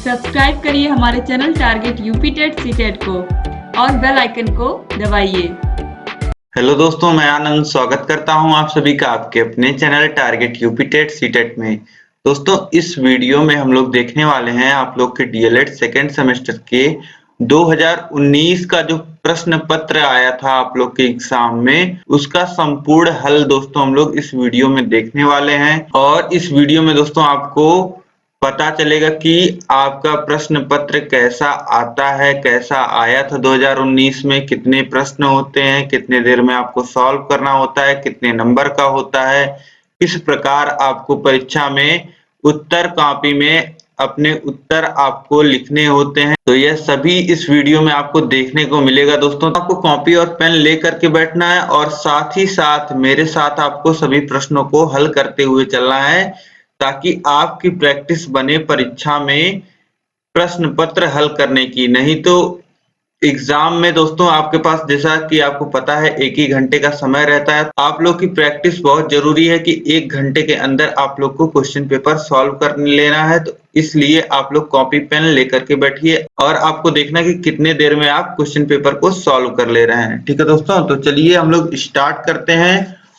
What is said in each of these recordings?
Subscribe करिए हमारे channel target UP TET CTET को और बेल आइकन को दबाइए। हेलो दोस्तों, मैं आनंद स्वागत करता हूं आप सभी का आपके अपने channel target UP TET CTET में। दोस्तों, इस वीडियो में हम लोग देखने वाले हैं आप लोग के डीएलएड सेकेंड सेमेस्टर के 2019 का जो प्रश्न पत्र आया था आप लोग के एग्जाम में, उसका संपूर्ण हल दोस्तों हम लोग इस वीडियो में देखने वाले हैं। और इस वीडियो में दोस्तों आपको पता चलेगा कि आपका प्रश्न पत्र कैसा आता है, कैसा आया था 2019 में, कितने प्रश्न होते हैं, कितने देर में आपको सॉल्व करना होता है, कितने नंबर का होता है, किस प्रकार आपको परीक्षा में उत्तर कॉपी में अपने उत्तर आपको लिखने होते हैं। तो यह सभी इस वीडियो में आपको देखने को मिलेगा दोस्तों। आपको कॉपी और पेन लेकर के बैठना है और साथ ही साथ मेरे साथ आपको सभी प्रश्नों को हल करते हुए चलना है, ताकि आपकी प्रैक्टिस बने परीक्षा में प्रश्न पत्र हल करने की। नहीं तो एग्जाम में दोस्तों आपके पास, जैसा कि आपको पता है, 1 ही घंटे का समय रहता है। आप लोग की प्रैक्टिस बहुत जरूरी है कि 1 घंटे के अंदर आप लोग को क्वेश्चन पेपर सॉल्व कर लेना है। तो इसलिए आप लोग कॉपी पेन लेकर के बैठिए और आपको देखना कि कितने देर में आप क्वेश्चन पेपर को सॉल्व कर ले रहे हैं। ठीक है दोस्तों, तो चलिए हम लोग स्टार्ट करते हैं।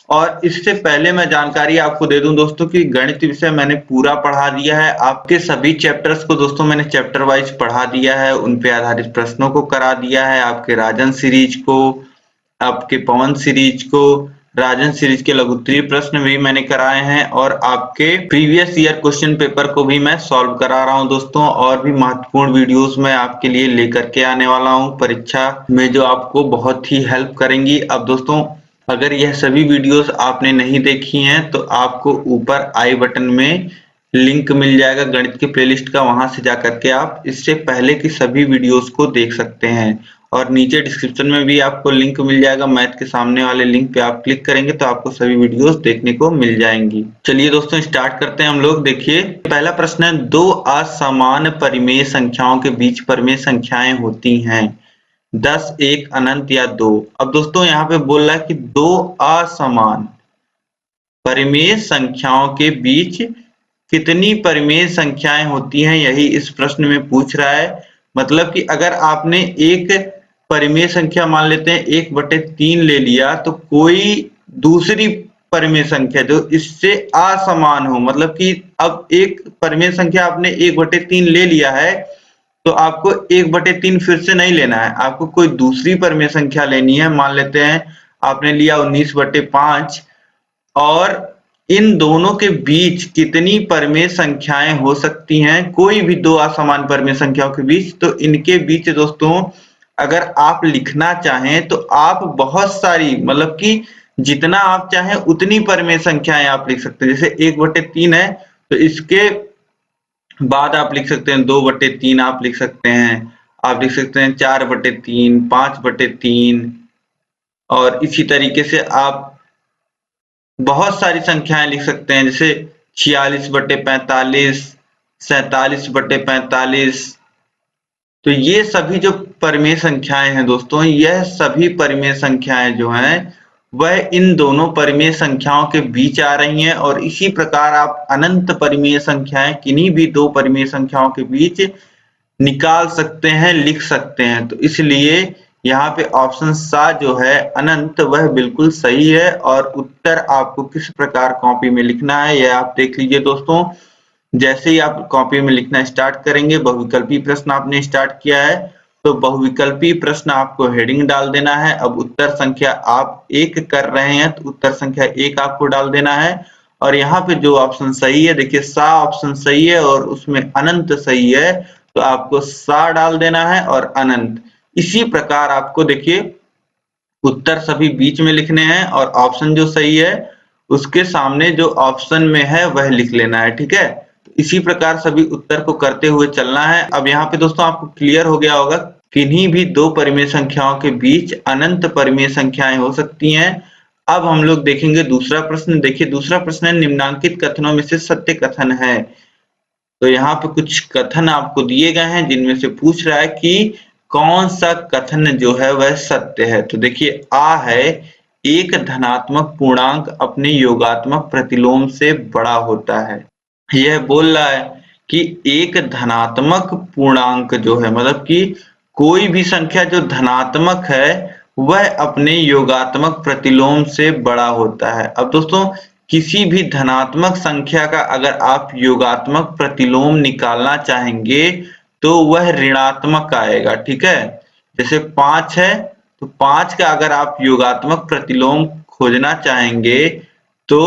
और इससे पहले मैं जानकारी आपको दे दूं दोस्तों कि गणित विषय मैंने पूरा पढ़ा दिया है। आपके सभी चैप्टर्स को दोस्तों मैंने चैप्टर वाइज पढ़ा दिया है, उन पे आधारित प्रश्नों को करा दिया है। आपके राजन सीरीज को, आपके पवन सीरीज को, राजन सीरीज के लघुत्तरीय प्रश्न भी मैंने कराए हैं और आपके प्रीवियस ईयर क्वेश्चन पेपर को भी मैं सॉल्व करा रहा हूं दोस्तों। और भी महत्वपूर्ण वीडियोस मैं आपके लिए लेकर के आने वाला हूं परीक्षा में, जो आपको बहुत ही हेल्प करेंगी। अब दोस्तों, अगर यह सभी वीडियोस आपने नहीं देखी हैं तो आपको ऊपर आई बटन में लिंक मिल जाएगा गणित के प्लेलिस्ट का, वहां से जाकर के आप इससे पहले की सभी वीडियोस को देख सकते हैं। और नीचे डिस्क्रिप्शन में भी आपको लिंक मिल जाएगा, मैथ के सामने वाले लिंक पे आप क्लिक करेंगे तो आपको सभी वीडियोस देखने को मिल जाएंगी। चलिए दोस्तों स्टार्ट करते हैं हम लोग। देखिए, पहला प्रश्न है, 2 असमान परिमेय संख्याओं के बीच परिमेय संख्याएं होती हैं 10, 1, अनंत या 2। अब दोस्तों यहाँ पे बोल रहा है कि 2 असमान परिमेय संख्याओं के बीच कितनी परिमेय संख्याएं होती हैं, यही इस प्रश्न में पूछ रहा है। मतलब कि अगर आपने एक परिमेय संख्या मान लेते हैं 1/3 ले लिया, तो कोई दूसरी परिमेय संख्या जो इससे असमान हो, मतलब कि अब एक परिमेय संख्या आपने 1/3 ले लिया है, तो आपको 1/3 फिर से नहीं लेना है, आपको कोई दूसरी परिमेय संख्या लेनी है। मान लेते हैं आपने लिया 19/5, और इन दोनों के बीच कितनी परिमेय संख्याएं हो सकती हैं, कोई भी 2 असमान परिमेय संख्याओं के बीच। तो इनके बीच दोस्तों अगर आप लिखना चाहें तो आप बहुत सारी, मतलब कि जितना आप चाहें उतनी परिमेय संख्याएं आप लिख सकते हैं। जैसे 1/3 है तो इसके बाद आप लिख सकते हैं 2/3, आप लिख सकते हैं, आप लिख सकते हैं 4/3, 5/3, और इसी तरीके से आप बहुत सारी संख्याएं लिख सकते हैं, जैसे 46/45, 47/45। तो ये सभी जो परिमेय संख्याएं हैं दोस्तों, यह सभी परिमेय संख्याएं जो हैं वह इन दोनों परिमेय संख्याओं के बीच आ रही हैं। और इसी प्रकार आप अनंत परिमेय संख्याएं किन्हीं भी 2 परिमेय संख्याओं के बीच निकाल सकते हैं, लिख सकते हैं। तो इसलिए यहाँ पे ऑप्शन सा जो है अनंत, वह बिल्कुल सही है। और उत्तर आपको किस प्रकार कॉपी में लिखना है यह आप देख लीजिए दोस्तों। जैसे ही आप कॉपी में लिखना स्टार्ट करेंगे, बहुविकल्पी प्रश्न आपने स्टार्ट किया है तो बहुविकल्पी प्रश्न आपको हेडिंग डाल देना है। अब उत्तर संख्या आप 1 कर रहे हैं तो उत्तर संख्या 1 आपको डाल देना है। और यहाँ पे जो ऑप्शन सही है, देखिए सा ऑप्शन सही है और उसमें अनंत सही है, तो आपको सा डाल देना है और अनंत। इसी प्रकार आपको देखिए उत्तर सभी बीच में लिखने हैं और ऑप्शन जो सही है उसके सामने जो ऑप्शन में है वह लिख लेना है। ठीक है, तो इसी प्रकार सभी उत्तर को करते हुए चलना है। अब यहाँ पे दोस्तों आपको क्लियर हो गया होगा, किन्हीं भी 2 परिमेय संख्याओं के बीच अनंत परिमेय संख्याएं हो सकती हैं। अब हम लोग देखेंगे दूसरा प्रश्न। देखिए दूसरा प्रश्न है, निम्नांकित कथनों में से सत्य कथन है। तो यहाँ पे कुछ कथन आपको दिए गए हैं जिनमें से पूछ रहा है कि कौन सा कथन जो है वह सत्य है। तो देखिए आ है, एक धनात्मक पूर्णांक अपने योगात्मक प्रतिलोम से बड़ा होता है। यह बोल रहा है कि एक धनात्मक पूर्णांक जो है, मतलब कि कोई भी संख्या जो धनात्मक है वह अपने योगात्मक प्रतिलोम से बड़ा होता है। अब दोस्तों किसी भी धनात्मक संख्या का अगर आप योगात्मक प्रतिलोम निकालना चाहेंगे तो वह ऋणात्मक आएगा, ठीक है। जैसे 5 है तो 5 का अगर आप योगात्मक प्रतिलोम खोजना चाहेंगे तो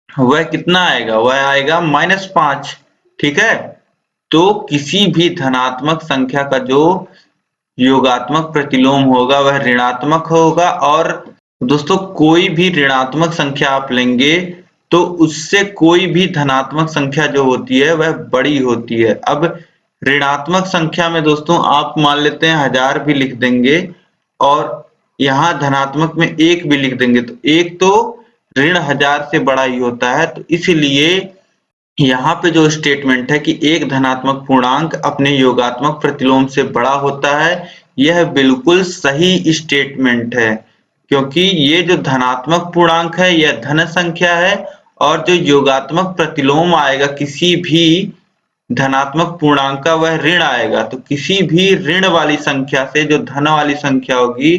वह कितना आएगा, वह आएगा -5, ठीक है। तो किसी भी धनात्मक संख्या का जो योगात्मक प्रतिलोम होगा वह ऋणात्मक होगा। और दोस्तों कोई भी ऋणात्मक संख्या आप लेंगे तो उससे कोई भी धनात्मक संख्या जो होती है वह बड़ी होती है। अब ऋणात्मक संख्या में दोस्तों आप मान लेते हैं 1000 भी लिख देंगे और यहाँ धनात्मक में 1 भी लिख देंगे तो 1 तो ऋण 1000 से बड़ा ही होता है। तो इसलिए यहाँ पे जो स्टेटमेंट है कि एक धनात्मक पूर्णांक अपने योगात्मक प्रतिलोम से बड़ा होता है, यह बिल्कुल सही स्टेटमेंट है, क्योंकि ये जो धनात्मक पूर्णांक है यह धन संख्या है और जो योगात्मक प्रतिलोम आएगा किसी भी धनात्मक पूर्णांक का वह ऋण आएगा। तो किसी भी ऋण वाली संख्या से जो धन वाली संख्या होगी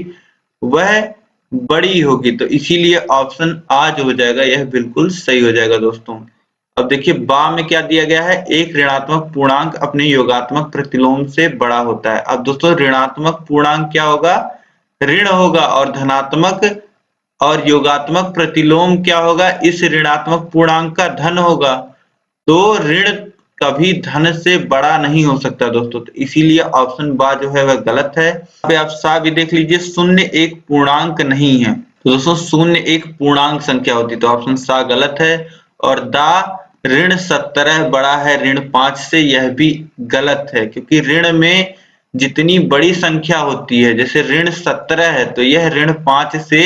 वह बड़ी होगी। तो इसीलिए ऑप्शन आ जो हो जाएगा यह बिल्कुल सही हो जाएगा दोस्तों। अब देखिए बा में क्या दिया गया है, एक ऋणात्मक पूर्णांक अपने योगात्मक प्रतिलोम से बड़ा होता है। अब दोस्तों ऋणात्मक पूर्णांक क्या होगा, ऋण होगा, और धनात्मक और योगात्मक प्रतिलोम क्या होगा, इस ऋणात्मक पूर्णांक का धन होगा। तो ऋण कभी धन से बड़ा नहीं हो सकता दोस्तों। तो इसीलिए ऑप्शन बा जो है वह गलत है। आप सा भी देख लीजिए, शून्य एक पूर्णांक नहीं है। तो दोस्तों शून्य एक पूर्णांक संख्या होती है, तो ऑप्शन सा गलत है। और दा ऋण 17 बड़ा है ऋण 5 से, यह भी गलत है, क्योंकि ऋण में जितनी बड़ी संख्या होती है, जैसे ऋण 17 है तो यह ऋण 5 से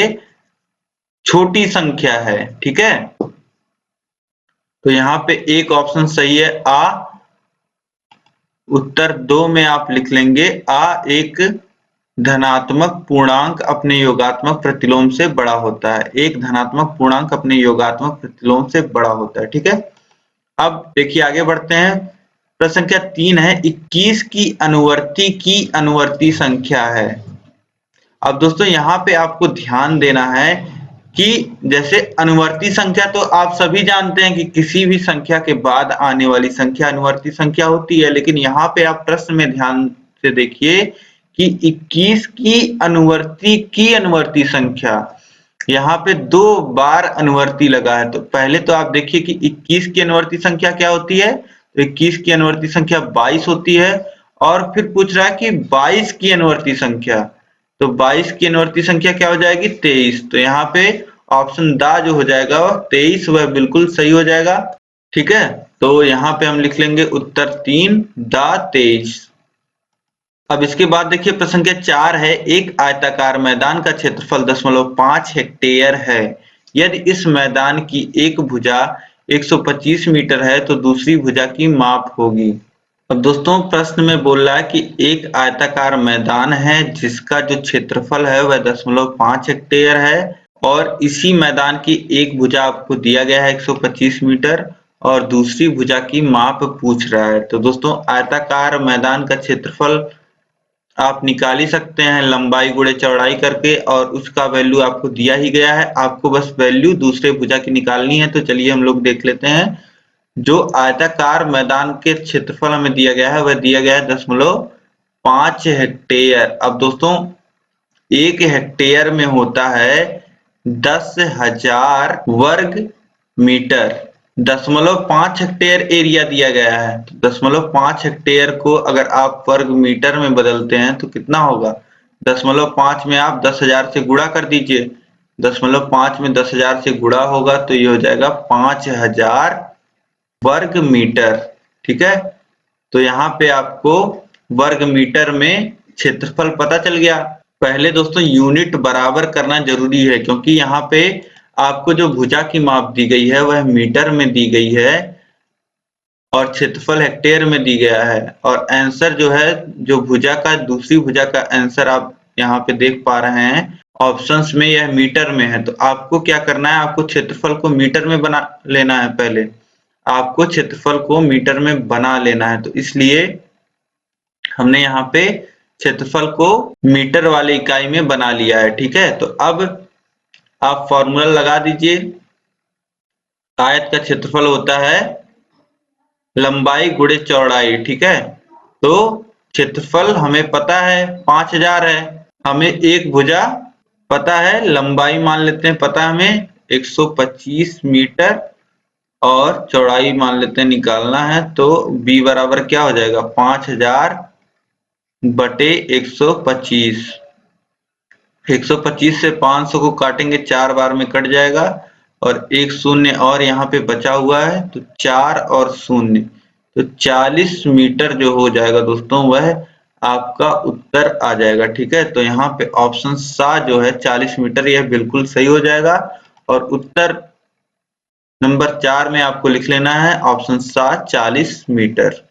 छोटी संख्या है, ठीक है। तो यहाँ पे एक ऑप्शन सही है आ। उत्तर 2 में आप लिख लेंगे आ, एक धनात्मक पूर्णांक अपने योगात्मक प्रतिलोम से बड़ा होता है। एक धनात्मक पूर्णांक अपने योगात्मक प्रतिलोम से बड़ा होता है, ठीक है। अब देखिए आगे बढ़ते हैं। प्रश्न संख्या 3 है, 21 की अनुवर्ती संख्या है। अब दोस्तों यहाँ पे आपको ध्यान देना है कि जैसे अनुवर्ती संख्या तो आप सभी जानते हैं कि किसी भी संख्या के बाद आने वाली संख्या अनुवर्ती संख्या होती है, लेकिन यहाँ पे आप प्रश्न में ध्यान से देखिए कि 21 की अनुवर्ती संख्या, यहाँ पे 2 बार अनुवर्ती लगा है। तो पहले तो आप देखिए कि 21 की अनुवर्ती संख्या क्या होती है, तो 21 की अनुवर्ती संख्या 22 होती है। और फिर पूछ रहा है कि 22 की अनुवर्ती संख्या, तो 22 की अनुवर्ती संख्या क्या हो जाएगी, 23। तो यहाँ पे ऑप्शन दा जो हो जाएगा 23 वह बिल्कुल सही हो जाएगा, ठीक है। तो यहाँ पे हम लिख लेंगे उत्तर 3 दा 23। अब इसके बाद देखिए प्रश्न संख्या 4 है, एक आयताकार मैदान का क्षेत्रफल 0.5 हेक्टेयर है। यदि इस मैदान की एक भुजा 125 मीटर है तो दूसरी भुजा की माप होगी। अब दोस्तों प्रश्न में बोल रहा है कि एक आयताकार मैदान है जिसका जो क्षेत्रफल है वह 0.5 हेक्टेयर है और इसी मैदान की एक भुजा आपको दिया गया है 125 मीटर और दूसरी भुजा की माप पूछ रहा है। तो दोस्तों आयताकार मैदान का क्षेत्रफल आप निकाल ही सकते हैं लंबाई गुणे चौड़ाई करके, और उसका वैल्यू आपको दिया ही गया है। आपको बस वैल्यू दूसरे भुजा की निकालनी है। तो चलिए हम लोग देख लेते हैं। जो आयताकार मैदान के क्षेत्रफल हमें दिया गया है वह दिया गया है 0.5 हेक्टेयर। अब दोस्तों 1 हेक्टेयर में होता है 10,000 वर्ग मीटर। 0.5 हेक्टेयर एरिया दिया गया है, तो 0.5 हेक्टेयर को अगर आप वर्ग मीटर में बदलते हैं तो कितना होगा, 0.5 में आप 10,000 से गुणा कर दीजिए। 0.5 में 10,000 से गुणा होगा तो ये हो जाएगा 5,000 वर्ग मीटर, ठीक है। तो यहाँ पे आपको वर्ग मीटर में क्षेत्रफल पता चल गया। पहले दोस्तों यूनिट बराबर करना जरूरी है, क्योंकि यहाँ पे आपको जो भुजा की माप दी गई है वह मीटर में दी गई है और क्षेत्रफल हेक्टेयर में दी गया है। और आंसर जो है, जो भुजा का दूसरी भुजा का आंसर आप यहाँ पे देख पा रहे हैं ऑप्शंस में, यह मीटर में है। तो आपको क्या करना है, आपको क्षेत्रफल को मीटर में बना लेना है पहले। आपको क्षेत्रफल को मीटर में बना लेना है, तो इसलिए हमने यहाँ पे क्षेत्रफल को मीटर वाली इकाई में बना लिया है। ठीक है, तो अब आप फॉर्मूला लगा दीजिए। आयत का क्षेत्रफल होता है लंबाई गुणे चौड़ाई। ठीक है, तो क्षेत्रफल हमें पता है 5000 है, हमें एक भुजा पता है, लंबाई मान लेते हैं पता हमें 125 मीटर और चौड़ाई मान लेते हैं निकालना है, तो b बराबर क्या हो जाएगा 5000 बटे 125। 125 से 500 को काटेंगे 4 बार में कट जाएगा और एक शून्य और यहाँ पे बचा हुआ है, तो 4 और शून्य, तो 40 मीटर जो हो जाएगा दोस्तों वह आपका उत्तर आ जाएगा। ठीक है, तो यहाँ पे ऑप्शन सा जो है 40 मीटर, यह बिल्कुल सही हो जाएगा और उत्तर नंबर 4 में आपको लिख लेना है ऑप्शन सा 40 मीटर।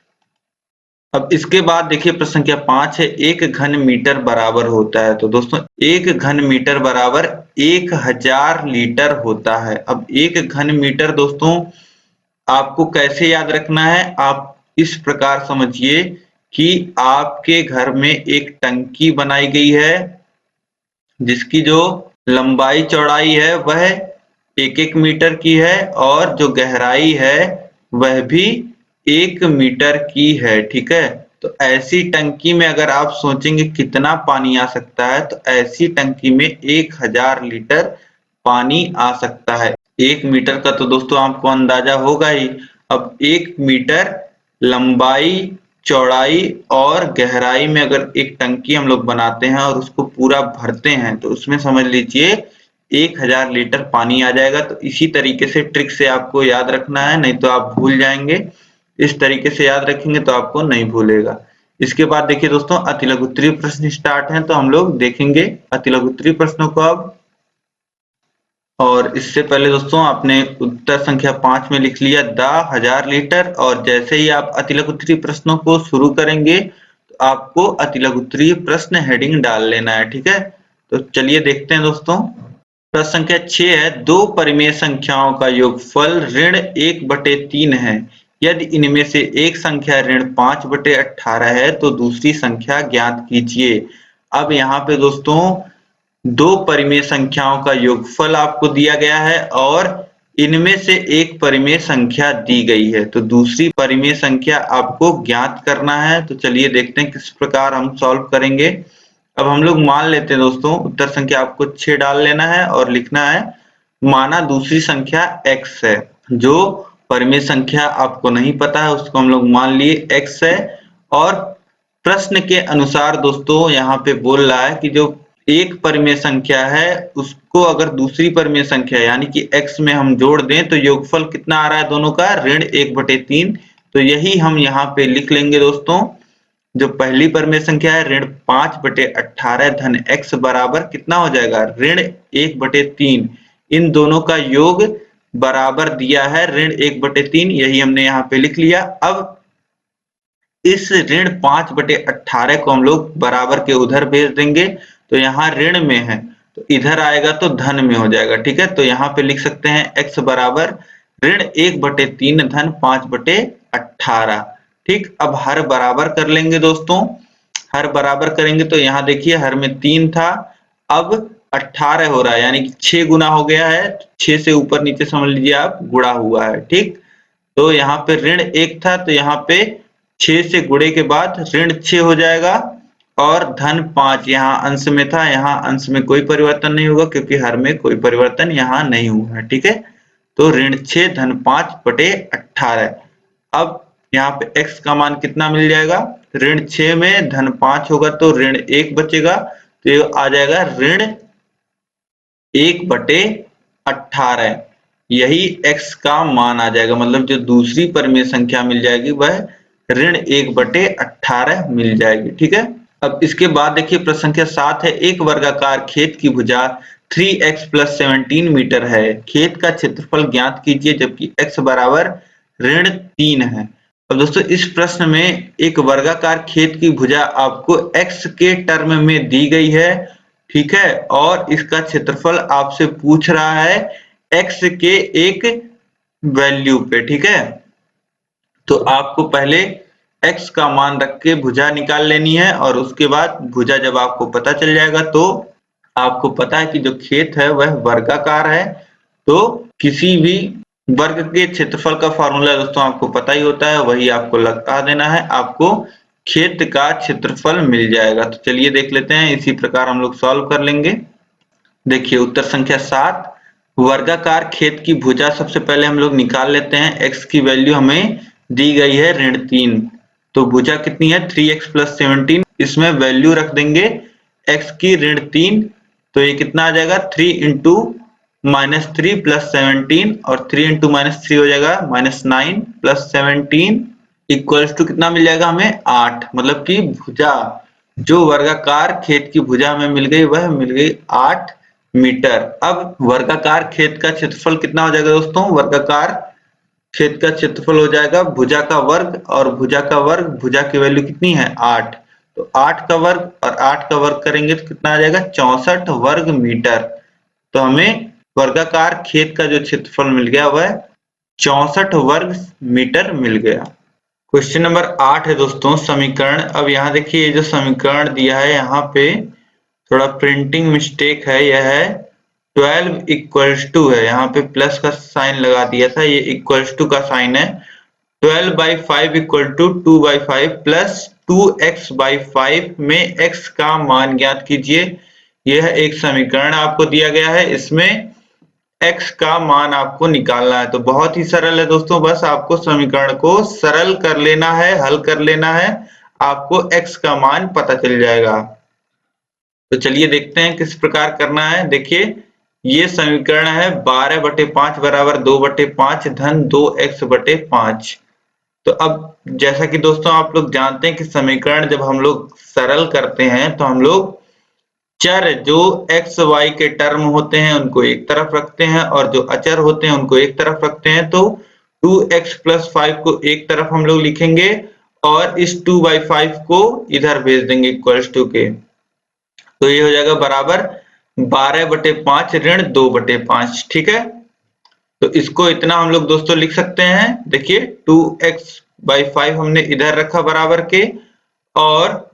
अब इसके बाद देखिए प्रश्न संख्या 5 है, 1 घन मीटर बराबर होता है। तो दोस्तों 1 घन मीटर बराबर 1000 लीटर होता है। अब 1 घन मीटर दोस्तों आपको कैसे याद रखना है, आप इस प्रकार समझिए कि आपके घर में एक टंकी बनाई गई है जिसकी जो लंबाई चौड़ाई है वह 1-1 मीटर की है और जो गहराई है वह भी 1 मीटर की है। ठीक है, तो ऐसी टंकी में अगर आप सोचेंगे कितना पानी आ सकता है, तो ऐसी टंकी में 1000 लीटर पानी आ सकता है। 1 मीटर का तो दोस्तों आपको अंदाजा होगा ही। अब 1 मीटर लंबाई चौड़ाई और गहराई में अगर एक टंकी हम लोग बनाते हैं और उसको पूरा भरते हैं, तो उसमें समझ लीजिए 1000 लीटर पानी आ जाएगा। तो इसी तरीके से ट्रिक से आपको याद रखना है, नहीं तो आप भूल जाएंगे। इस तरीके से याद रखेंगे तो आपको नहीं भूलेगा। इसके बाद देखिए दोस्तों अतिलघुत्तरीय प्रश्न स्टार्ट हैं, तो हम लोग देखेंगे अतिलघुत्तरीय प्रश्नों को अब। और इससे पहले दोस्तों आपने उत्तर संख्या 5 में लिख लिया 10,000 लीटर, और जैसे ही आप अतिलघुत्तरीय प्रश्नों को शुरू करेंगे तो आपको अतिलघुत्तरीय प्रश्न हेडिंग डाल लेना है। ठीक है, तो चलिए देखते हैं दोस्तों। प्रश्न संख्या 6 है, 2 परिमेय संख्याओं का योगफल ऋण 1/3 है। यदि इनमें से एक संख्या ऋण 5/18 है तो दूसरी संख्या ज्ञात कीजिए। अब यहाँ पे दोस्तों 2 परिमेय संख्याओं का योगफल आपको दिया गया है और इनमें से एक परिमेय संख्या दी गई है, तो दूसरी परिमेय संख्या आपको ज्ञात करना है। तो चलिए देखते हैं किस प्रकार हम सॉल्व करेंगे। अब हम लोग मान लेते हैं दोस्तों उत्तर संख्या आपको 6 डाल लेना है और लिखना है माना दूसरी संख्या x है। जो परिमेय संख्या आपको नहीं पता है उसको हम लोग मान लिए x है, और प्रश्न के अनुसार दोस्तों यहाँ पे बोल रहा है कि जो एक परिमेय संख्या है उसको अगर दूसरी परिमेय संख्या यानी कि x में हम जोड़ दें तो योगफल कितना आ रहा है दोनों का, ऋण 1/3। तो यही हम यहाँ पे लिख लेंगे दोस्तों। जो पहली परिमेय संख्या है ऋण 5/18 धन x बराबर कितना हो जाएगा, ऋण 1/3। इन दोनों का योग बराबर दिया है ऋण 1/3, यही हमने यहाँ पे लिख लिया। अब इस ऋण 5/18 को हम लोग बराबर के उधर भेज देंगे, तो यहाँ ऋण में है तो इधर आएगा तो धन में हो जाएगा। ठीक है, तो यहाँ पे लिख सकते हैं x बराबर ऋण 1/3 धन 5/18। ठीक, अब हर बराबर कर लेंगे दोस्तों। हर बराबर करेंगे तो यहाँ देखिए हर में 3 था, अब 18 हो रहा है यानी कि 6 गुना हो गया है। 6 से ऊपर नीचे समझ लीजिए आप गुणा हुआ है। ठीक, तो यहाँ पे ऋण 1 था तो यहाँ पे 6 से गुणे के बाद ऋण 6 हो जाएगा और धन 5 यहाँ अंश में था, यहाँ अंश में कोई परिवर्तन नहीं होगा क्योंकि हर में कोई परिवर्तन यहाँ नहीं हुआ है। ठीक है, तो ऋण 6 धन 5/18। अब यहाँ पे x का मान कितना मिल जाएगा, ऋण 6 में धन 5 होगा तो ऋण 1 बचेगा, तो ये आ जाएगा ऋण 1/18। यही x का मान आ जाएगा, मतलब जो दूसरी परिमेय संख्या मिल जाएगी वह ऋण 1/18 मिल जाएगी। ठीक है, अब इसके बाद देखिए प्रश्न संख्या 7 है, एक वर्गाकार खेत की भुजा 3x + 17 मीटर है। खेत का क्षेत्रफल ज्ञात कीजिए जबकि x बराबर ऋण 3 है। अब दोस्तों इस प्रश्न में एक वर्गाकार खेत की भुजा आपको x के टर्म में दी गई है। ठीक है, और इसका क्षेत्रफल आपसे पूछ रहा है x के एक वैल्यू पे। ठीक है, तो आपको पहले x का मान रख के भुजा निकाल लेनी है और उसके बाद भुजा जब आपको पता चल जाएगा तो आपको पता है कि जो खेत है वह वर्गाकार है, तो किसी भी वर्ग के क्षेत्रफल का फॉर्मूला दोस्तों आपको पता ही होता है, वही आपको लगा देना है, आपको खेत का क्षेत्रफल मिल जाएगा। तो चलिए देख लेते हैं, इसी प्रकार हम लोग सॉल्व कर लेंगे। देखिए उत्तर संख्या 7, वर्गाकार खेत की भुजा सबसे पहले हम लोग निकाल लेते हैं। x की वैल्यू हमें दी गई है -3, तो भुजा कितनी है 3x + 17, इसमें वैल्यू रख देंगे x की -3, तो ये कितना आ जाएगा 3 × -3 + 17 और 3 × -3 हो जाएगा -9 + 17 इक्वल्स टू कितना मिल जाएगा हमें 8, मतलब कि भुजा जो वर्गाकार खेत की भुजा हमें मिल गई वह मिल गई 8 मीटर। अब वर्गाकार खेत का क्षेत्रफल कितना हो जाएगा दोस्तों, वर्गाकार खेत का क्षेत्रफल हो जाएगा भुजा का वर्ग और भुजा का वर्ग, भुजा की वैल्यू कितनी है 8, तो 8 का वर्ग और 8 का वर्ग करेंगे तो कितना आ जाएगा 64 वर्ग मीटर। तो हमें वर्गाकार खेत का जो क्षेत्रफल मिल गया वह 64 वर्ग मीटर मिल गया। क्वेश्चन नंबर 8 है दोस्तों समीकरण। अब यहाँ देखिए ये जो समीकरण दिया है यहाँ पे थोड़ा प्रिंटिंग मिस्टेक है, यह है 12 इक्वल्स टू है, यहाँ पे प्लस का साइन लगा दिया था, ये इक्वल्स टू का साइन है। 12/5 = 2/5 प्लस 2x/5 में x का मान ज्ञात कीजिए। यह एक समीकरण आपको दिया गया है, इसमें x का मान आपको निकालना है। तो बहुत ही सरल है दोस्तों, बस आपको समीकरण को सरल कर लेना है, हल कर लेना है, आपको x का मान पता चल जाएगा। तो चलिए देखते हैं किस प्रकार करना है। देखिए ये समीकरण है 12/5 = 2/5 धन 2x/5। तो अब जैसा कि दोस्तों आप लोग जानते हैं कि समीकरण जब हम लोग सरल करते हैं तो हम लोग चर जो x y के टर्म होते हैं उनको एक तरफ रखते हैं और जो अचर होते हैं उनको एक तरफ रखते हैं। तो 2x + 5 को एक तरफ हम लोग लिखेंगे और इस 2/5 को इधर भेज देंगे इक्वल्स टू के, तो ये हो जाएगा बराबर 12/5 ऋण 2/5। ठीक है, तो इसको इतना हम लोग दोस्तों लिख सकते हैं। देखिए 2x/5 हमने इधर रखा बराबर के और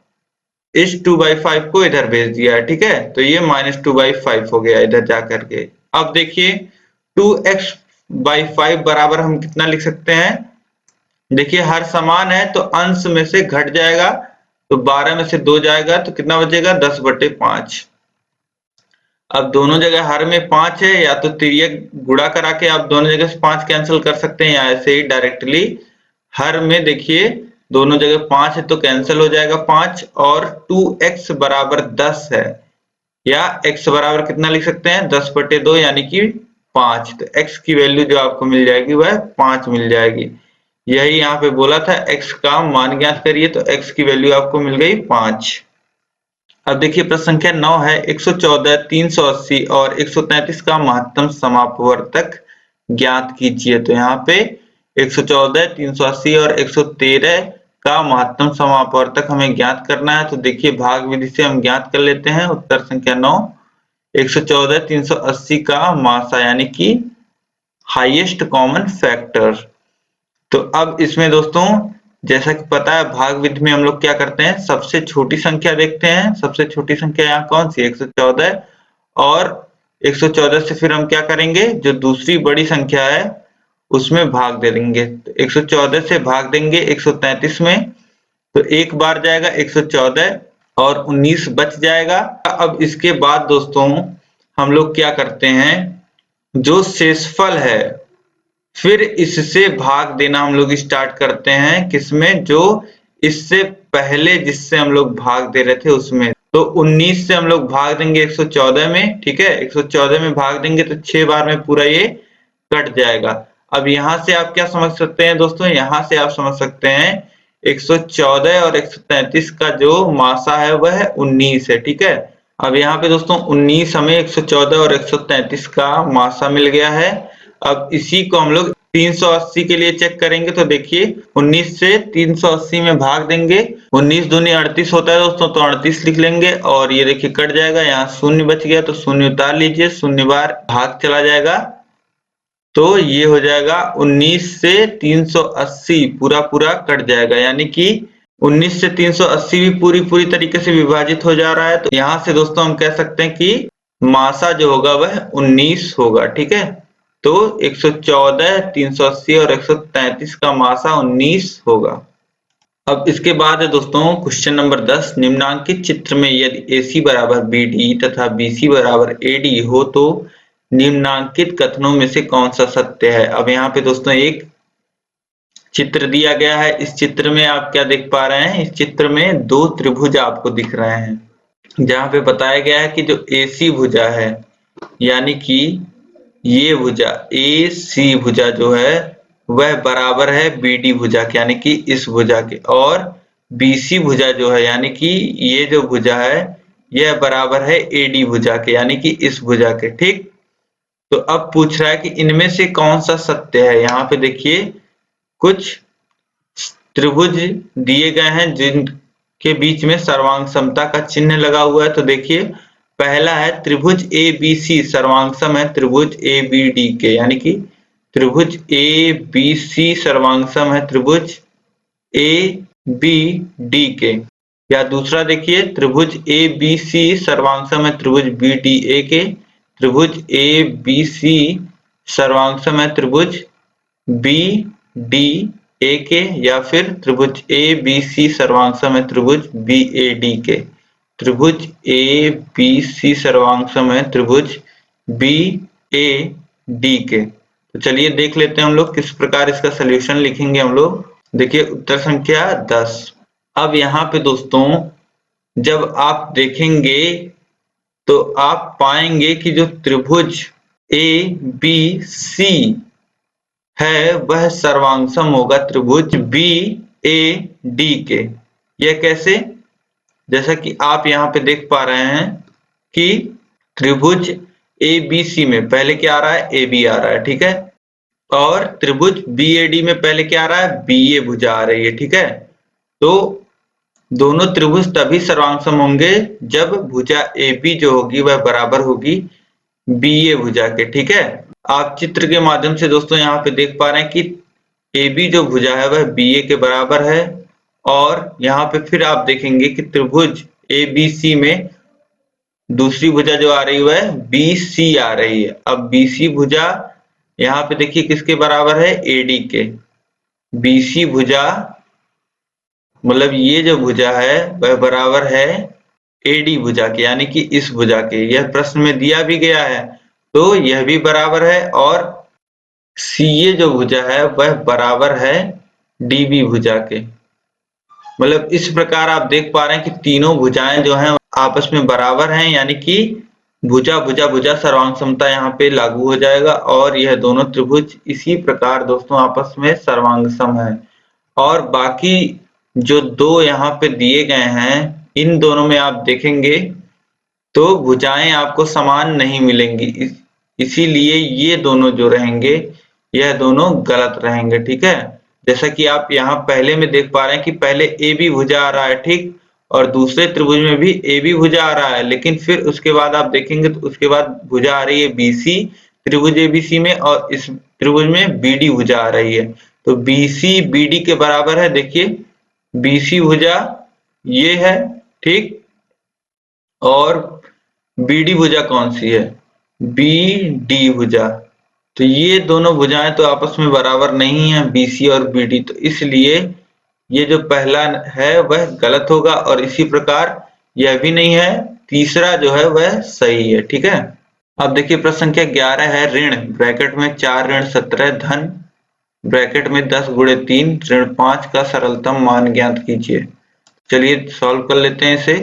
इस 2/5 को इधर भेज दिया है। ठीक है, तो ये -2/5 हो गया इधर जा करके। अब देखिए 2x/5 बराबर हम कितना लिख सकते हैं, देखिए हर समान है तो अंश में से घट जाएगा, तो 12 में से 2 जाएगा तो कितना बचेगा 10/5। अब दोनों जगह हर में 5 है, या तो तिर्यक गुणा करा के आप दोनों जगह से 5 कैंसिल कर सकते हैं या ऐसे ही डायरेक्टली हर में देखिए दोनों जगह 5 है तो कैंसिल हो जाएगा 5 और 2x बराबर 10 है, या x बराबर कितना लिख सकते हैं 10/2 यानी कि 5। तो x की वैल्यू जो आपको मिल जाएगी वह 5 मिल जाएगी। यही यहाँ पे बोला था x का मान ज्ञात करिए, तो x की वैल्यू आपको मिल गई 5। अब देखिए प्रश्न संख्या 9 है 114, 380 और 133 का महत्तम समापवर्तक ज्ञात कीजिए। तो यहाँ पे 114, 380 और 113 का महत्तम समापवर्तक हमें ज्ञात करना है। तो देखिए भाग विधि से हम ज्ञात कर लेते हैं। उत्तर संख्या 9 114, 380 का मासा यानी कि हाईएस्ट कॉमन फैक्टर। तो अब इसमें दोस्तों जैसा कि पता है भाग विधि में हम लोग क्या करते हैं, सबसे छोटी संख्या देखते हैं। सबसे छोटी संख्या यहाँ कौन सी 114, और 114 से फिर हम क्या करेंगे जो दूसरी बड़ी संख्या है उसमें भाग दे देंगे। तो 114 से भाग देंगे 133 में, तो एक बार जाएगा 114 और 19 बच जाएगा। अब इसके बाद दोस्तों हम लोग क्या करते हैं, जो शेषफल है फिर इससे भाग देना हम लोग स्टार्ट करते हैं। किसमें, जो इससे पहले जिससे हम लोग भाग दे रहे थे उसमें। तो 19 से हम लोग भाग देंगे 114 में। ठीक है, 114 में भाग देंगे तो 6 बार में पूरा ये कट जाएगा। अब यहाँ से आप क्या समझ सकते हैं दोस्तों, यहाँ से आप समझ सकते हैं 114 और 133 का जो मासा है वह 19 है। ठीक है, अब यहाँ पे दोस्तों 19 हमें 114 और 133 का मासा मिल गया है। अब इसी को हम लोग 380 के लिए चेक करेंगे। तो देखिए 19 से 380 में भाग देंगे, 19 दूनी 38 होता है दोस्तों, तो 38 लिख लेंगे और ये देखिए कट जाएगा, यहाँ शून्य बच गया तो शून्य उतार लीजिए, शून्य बार भाग चला जाएगा। तो ये हो जाएगा 19 से 380 पूरा पूरा कट जाएगा, यानी कि 19 से 380 भी पूरी तरीके से विभाजित हो जा रहा है। तो यहाँ से दोस्तों हम कह सकते हैं कि मासा जो होगा वह 19 होगा। ठीक है, तो 114, 380 और 133 का मासा 19 होगा। अब इसके बाद है दोस्तों क्वेश्चन नंबर 10। निम्नांकित चित्र में यदि AC बराबर BD तथा BC बराबर AD हो तो निम्नांकित कथनों में से कौन सा सत्य है। अब यहाँ पे दोस्तों एक चित्र दिया गया है। इस चित्र में आप क्या देख पा रहे हैं, इस चित्र में दो त्रिभुज आपको दिख रहे हैं, जहाँ पे बताया गया है कि जो AC भुजा है, यानी कि ये भुजा AC भुजा जो है वह बराबर है BD भुजा के, यानी कि इस भुजा के, और BC भुजा जो है, यानी कि ये जो भुजा है यह बराबर है AD भुजा के, यानी कि इस भुजा के। ठीक, तो अब पूछ रहा है कि इनमें से कौन सा सत्य है। यहाँ पे देखिए कुछ त्रिभुज दिए गए हैं जिनके बीच में सर्वांग समता का चिन्ह लगा हुआ है। तो देखिए पहला है त्रिभुज ABC सर्वांगसम है त्रिभुज ABD के, यानी कि त्रिभुज ABC सर्वांगसम है त्रिभुज ABD के। या दूसरा देखिए त्रिभुज ABC सर्वांगसम है त्रिभुज BDA के, त्रिभुज ABC सर्वांगसम है त्रिभुज BDA के, या फिर त्रिभुज ABC सर्वांगसम है त्रिभुज BAD के, त्रिभुज ABC सर्वांगसम है त्रिभुज BAD के। तो चलिए देख लेते हैं हम लोग किस प्रकार इसका सलूशन लिखेंगे हम लोग। देखिए उत्तर संख्या 10। अब यहाँ पे दोस्तों जब आप देखेंगे तो आप पाएंगे कि जो त्रिभुज ABC है वह सर्वांगसम होगा त्रिभुज BAD के। यह कैसे, जैसा कि आप यहाँ पे देख पा रहे हैं कि त्रिभुज ABC में पहले क्या आ रहा है, AB आ रहा है, ठीक है, और त्रिभुज BAD में पहले क्या आ रहा है, BA भुजा आ रही है। ठीक है, तो दोनों त्रिभुज तभी सर्वांगसम होंगे जब भुजा AB जो होगी वह बराबर होगी BA भुजा के। ठीक है, आप चित्र के माध्यम से दोस्तों यहाँ पे देख पा रहे हैं कि AB जो भुजा है वह BA के बराबर है, और यहाँ पे फिर आप देखेंगे कि त्रिभुज ABC में दूसरी भुजा जो आ रही है वह BC आ रही है। अब BC भुजा यहाँ पे देखिए किसके बराबर है, AD के। BC भुजा मतलब ये जो भुजा है वह बराबर है AD भुजा के, यानी कि इस भुजा के। यह प्रश्न में दिया भी गया है, तो यह भी बराबर है, और CA जो भुजा है वह बराबर है DB भुजा के। मतलब इस प्रकार आप देख पा रहे हैं कि तीनों भुजाएं जो हैं आपस में बराबर हैं, यानी कि भुजा भुजा भुजा सर्वांग समता यहाँ पे लागू हो जाएगा, और यह दोनों त्रिभुज इसी प्रकार दोस्तों आपस में सर्वांगसम है। और बाकी जो दो यहाँ पे दिए गए हैं इन दोनों में आप देखेंगे तो भुजाएं आपको समान नहीं मिलेंगी, इसीलिए ये दोनों जो रहेंगे यह दोनों गलत रहेंगे। ठीक है, जैसा कि आप यहाँ पहले में देख पा रहे हैं कि पहले AB भुजा आ रहा है, ठीक, और दूसरे त्रिभुज में भी AB भुजा आ रहा है, लेकिन फिर उसके बाद आप देखेंगे तो उसके बाद भुजा आ रही है BC त्रिभुज ABC में, और इस त्रिभुज में BD भुजा आ रही है। तो BC BD के बराबर है। देखिए BC भुजा ये है, ठीक, और BD भुजा कौन सी है, BD भुजा। तो ये दोनों भुजाएं तो आपस में बराबर नहीं है, BC और BD, तो इसलिए ये जो पहला है वह गलत होगा, और इसी प्रकार यह भी नहीं है, तीसरा जो है वह सही है। ठीक है, अब देखिए प्रश्न संख्या 11 है, ऋण ब्रैकेट में 4 ऋण 17 धन ब्रैकेट में 10 गुणे 3 ऋण 5 का सरलतम मान ज्ञात कीजिए। चलिए सॉल्व कर लेते हैं इसे।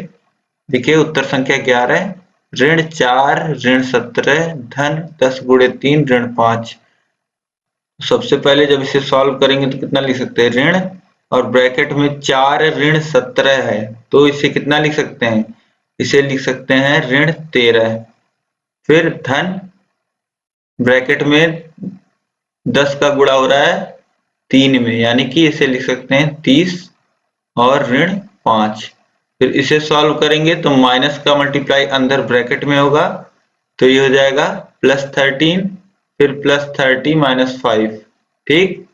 देखिए उत्तर संख्या 11 ऋण 4 ऋण 17 धन 10 गुणे 3 ऋण 5। सबसे पहले जब इसे सॉल्व करेंगे तो कितना लिख सकते हैं, ऋण और ब्रैकेट में 4 ऋण 17 है, तो इसे कितना लिख सकते हैं, इसे लिख सकते हैं ऋण 13। फिर धन ब्रैकेट में 10 का गुणा हो रहा है 3 में, यानी कि इसे लिख सकते हैं 30, और ऋण 5। फिर इसे सॉल्व करेंगे तो माइनस का मल्टीप्लाई अंदर ब्रैकेट में होगा, तो ये हो जाएगा +13 फिर प्लस 30 माइनस 5, ठीक।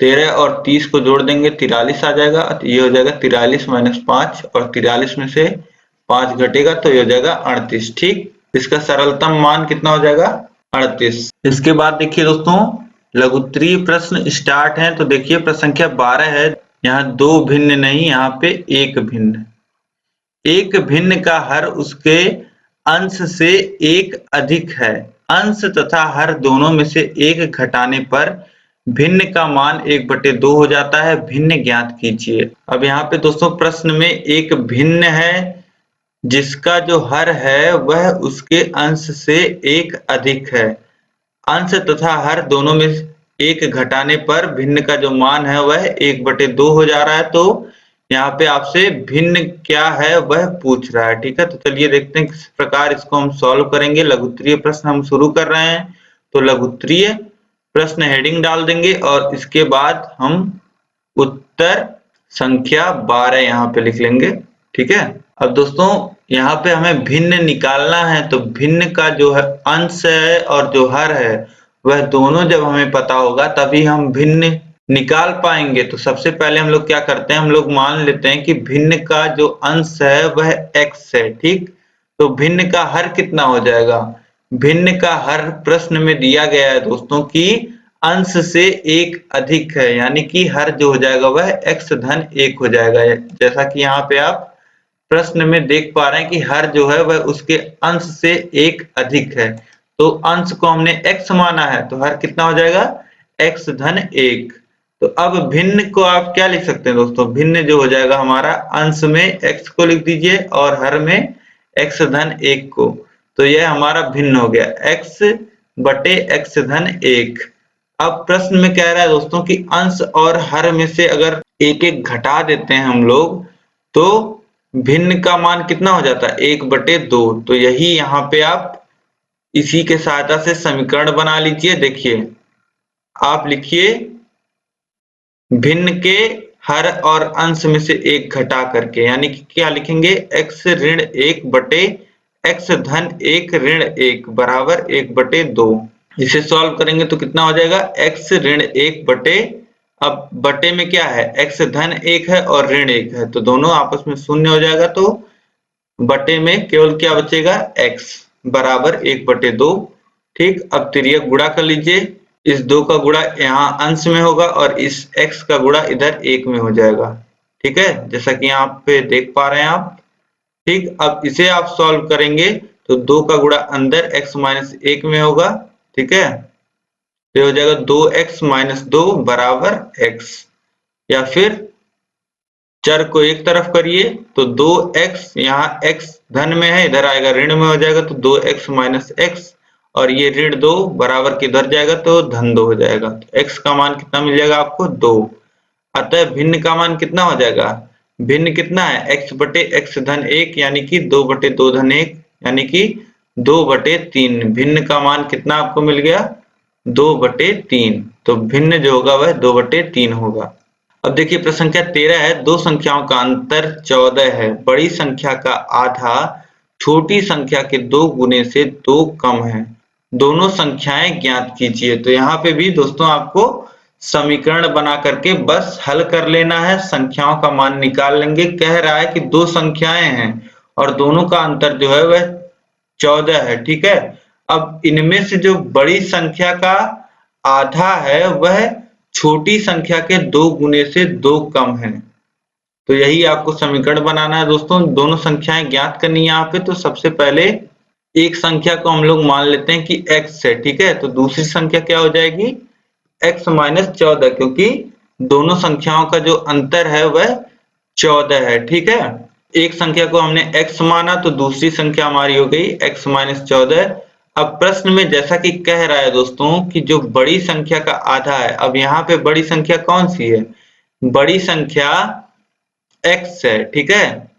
13 और 30 को जोड़ देंगे 43 आ जाएगा, तो ये हो जाएगा 43 माइनस 5, और 43 में से 5 घटेगा तो ये हो जाएगा 38, ठीक। इसका सरलतम मान कितना हो जाएगा? 38। इसके बाद देखिए दोस्तों, लघुत्तरीय प्रश्न स्टार्ट है। तो देखिए प्रश्न संख्या 12 है। यहाँ दो भिन्न नहीं, यहाँ पे एक भिन्न। एक भिन्न का हर उसके अंश से एक अधिक है। अंश तथा हर दोनों में से एक घटाने पर भिन्न का मान 1/2 हो जाता है। भिन्न ज्ञात कीजिए। अब यहाँ पे दोस्तों प्रश्न में एक भिन्न है जिसका जो हर है वह उसके अंश से एक अधिक है। अंश तथा हर दोनों में एक घटाने पर भिन्न का जो मान है वह 1/2 हो जा रहा है। तो यहाँ पे आपसे भिन्न क्या है वह पूछ रहा है, ठीक है। तो चलिए देखते हैं किस प्रकार इसको हम सॉल्व करेंगे। लघुत्तरीय प्रश्न हम शुरू कर रहे हैं। तो लघुत्तरीय प्रश्न हेडिंग डाल देंगे और इसके बाद हम उत्तर संख्या 12 यहाँ पे लिख लेंगे, ठीक है। अब दोस्तों यहाँ पे हमें भिन्न निकालना है। तो भिन्न का जो है अंश है और जो हर है वह दोनों जब हमें पता होगा तभी हम भिन्न निकाल पाएंगे। तो सबसे पहले हम लोग क्या करते हैं, हम लोग मान लेते हैं कि भिन्न का जो अंश है वह x है, ठीक। तो भिन्न का हर कितना हो जाएगा? भिन्न का हर प्रश्न में दिया गया है दोस्तों कि अंश से एक अधिक है, यानी कि हर जो हो जाएगा वह x-1 हो जाएगा। जैसा कि यहाँ पे आप प्रश्न में देख पा रहे हैं कि हर जो है वह उसके अंश से एक अधिक है। तो अंश को हमने x माना है तो हर कितना हो जाएगा? x-1। तो अब भिन्न को आप क्या लिख सकते हैं दोस्तों? भिन्न जो हो जाएगा हमारा, अंश में x को लिख दीजिए और हर में x-1 को। तो यह हमारा भिन्न हो गया x/x-1। अब प्रश्न में कह रहा है दोस्तों कि अंश और हर में से अगर एक एक घटा देते हैं हम लोग तो भिन्न का मान कितना हो जाता है? 1/2। तो यही यहाँ पे आप इसी के सहायता से समीकरण बना लीजिए। देखिए आप लिखिए भिन्न के हर और अंश में से एक घटा करके, यानी कि क्या लिखेंगे? x-1/x-1 बराबर 1/2। इसे सॉल्व करेंगे तो कितना हो जाएगा? x-1 अब बटे में क्या है? x-1 है और ऋण 1 है, तो दोनों आपस में शून्य हो जाएगा। तो बटे में केवल क्या बचेगा? x बराबर 1/2, ठीक। अब तिर्यक गुणा कर लीजिए। इस 2 का गुणा यहाँ अंश में होगा और इस x का गुणा इधर 1 में हो जाएगा, ठीक है, जैसा कि यहाँ पे देख पा रहे हैं आप, ठीक। अब इसे आप सॉल्व करेंगे तो 2 का गुणा अंदर x-1 में होगा, ठीक है। तो हो जाएगा 2x-2 बराबर x। या फिर चर को एक तरफ करिए तो 2x, यहाँ x धन में है, इधर आएगा ऋण में हो जाएगा, तो 2x-x, और ये ऋण 2 बराबर किधर जाएगा? तो धन 2 हो जाएगा। तो x का मान कितना मिल जाएगा आपको? 2। अतः भिन्न का मान कितना हो जाएगा? भिन्न कितना है? x/x-1, यानी कि 2/2-1, यानी कि 2/3। भिन्न का मान कितना आपको मिल गया? 2/3। तो भिन्न जो होगा वह 2/3 होगा। अब देखिए प्रश्न संख्या 13 है। दो संख्याओं का अंतर 14 है। बड़ी संख्या का आधा छोटी संख्या के 2 गुने से 2 कम है। दोनों संख्याएं ज्ञात कीजिए। तो यहाँ पे भी दोस्तों आपको समीकरण बना करके बस हल कर लेना है, संख्याओं का मान निकाल लेंगे। कह रहा है कि दो संख्याएं हैं और दोनों का अंतर जो है वह 14 है, ठीक है। अब इनमें से जो बड़ी संख्या का आधा है वह छोटी संख्या के 2 गुने से 2 कम है। तो यही आपको समीकरण बनाना है दोस्तों। दोनों संख्याएं ज्ञात करनी है यहाँ पे। तो सबसे पहले एक संख्या को हम लोग मान लेते हैं कि x है, ठीक है। तो दूसरी संख्या क्या हो जाएगी? x-14, क्योंकि दोनों संख्याओं का जो अंतर है वह 14 है, ठीक है। एक संख्या को हमने x माना तो दूसरी संख्या हमारी हो गई x-14। अब प्रश्न में जैसा कि कह रहा है दोस्तों कि जो बड़ी संख्या का आधा है, अब यहाँ पे बड़ी संख्या कौन सी है? बड़ी संख्या x है, ठीक है,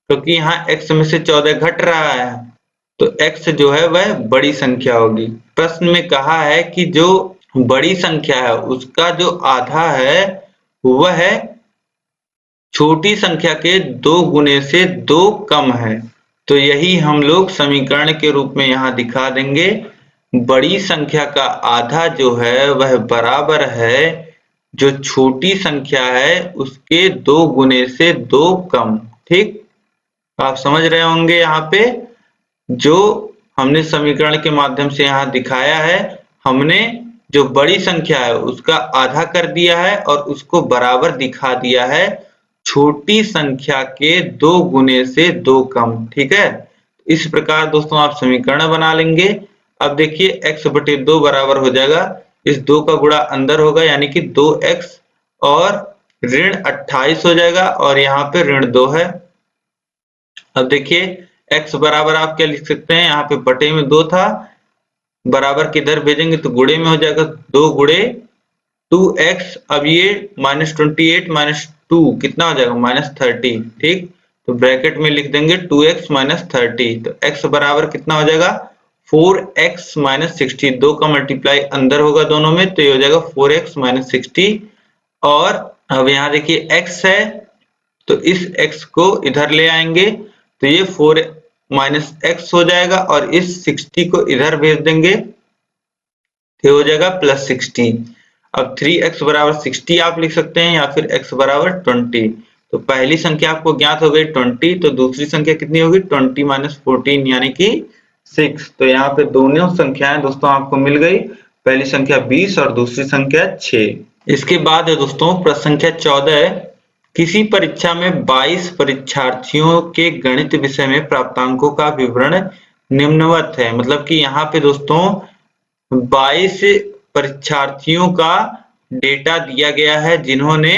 क्योंकि यहाँ x में से 14 घट रहा है, तो x जो है वह बड़ी संख्या होगी। प्रश्न में कहा है कि जो बड़ी संख्या है उसका जो आधा है वह छोटी संख्या के 2 गुने से 2 कम है। तो यही हम लोग समीकरण के रूप में यहाँ दिखा देंगे। बड़ी संख्या का आधा जो है वह बराबर है जो छोटी संख्या है उसके 2 गुने से 2 कम। ठीक, आप समझ रहे होंगे यहाँ पे जो हमने समीकरण के माध्यम से यहाँ दिखाया है, हमने जो बड़ी संख्या है उसका आधा कर दिया है और उसको बराबर दिखा दिया है छोटी संख्या के 2 गुने से 2 कम। ठीक है, इस प्रकार दोस्तों आप समीकरण बना लेंगे। अब देखिए x बटे 2 बराबर हो जाएगा, इस 2 का गुणा अंदर होगा यानी कि 2x और ऋण 28 हो जाएगा और यहाँ पे ऋण 2 है। अब देखिए x बराबर आप क्या लिख सकते हैं, यहाँ पे बटे में 2 था, बराबर किधर भेजेंगे तो गुणे में हो जाएगा, 2 गुणे 2x। अब ये -28 -2 कितना हो जाएगा -30। ठीक, तो ब्रैकेट में लिख देंगे 2x -30, तो x बराबर कितना हो जाएगा 4x -60। 2 का मल्टीप्लाई अंदर होगा दोनों में तो ये हो जाएगा 4x -60। और अब यहाँ देखिए x है तो इस x को इधर ले आएंगे तो ये 4 x हो जाएगा और इस 60 को इधर भेज देंगे तो हो जाएगा +60। अब 3x बराबर 60 आप लिख सकते हैं या फिर x बराबर 20। तो पहली संख्या आपको ज्ञात हो गई 20, तो दूसरी संख्या कितनी होगी 20 - 14 यानी कि 6। तो यहाँ पे दोनों संख्याएं दोस्तों आपको मिल गई, पहली संख्या 20 और दूसरी संख्या 6। इसके बाद है दोस्तों प्रश्न संख्या 14 है, किसी परीक्षा में 22 परीक्षार्थियों के गणित विषय में प्राप्तांकों का विवरण निम्नवत है। मतलब कि यहाँ पे दोस्तों 22 परीक्षार्थियों का डेटा दिया गया है जिन्होंने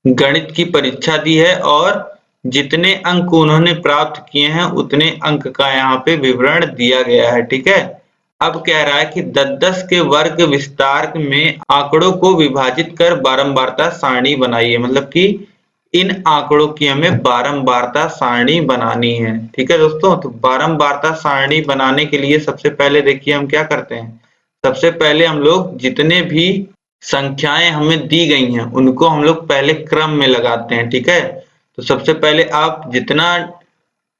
गणित की परीक्षा दी है और जितने अंक उन्होंने प्राप्त किए हैं उतने अंक का यहाँ पे विवरण दिया गया है। ठीक है, अब कह रहा है कि 10-10 के वर्ग विस्तार में आंकड़ों को विभाजित कर बारंबारता सारणी बनाइए। मतलब कि इन आंकड़ों की हमें बारंबारता सारणी बनानी है। ठीक है दोस्तों, तो बारंबारता सारणी बनाने के लिए सबसे पहले देखिए हम क्या करते हैं, सबसे पहले हम लोग जितने भी संख्याएं हमें दी गई हैं उनको हम लोग पहले क्रम में लगाते हैं। ठीक है, तो सबसे पहले आप जितना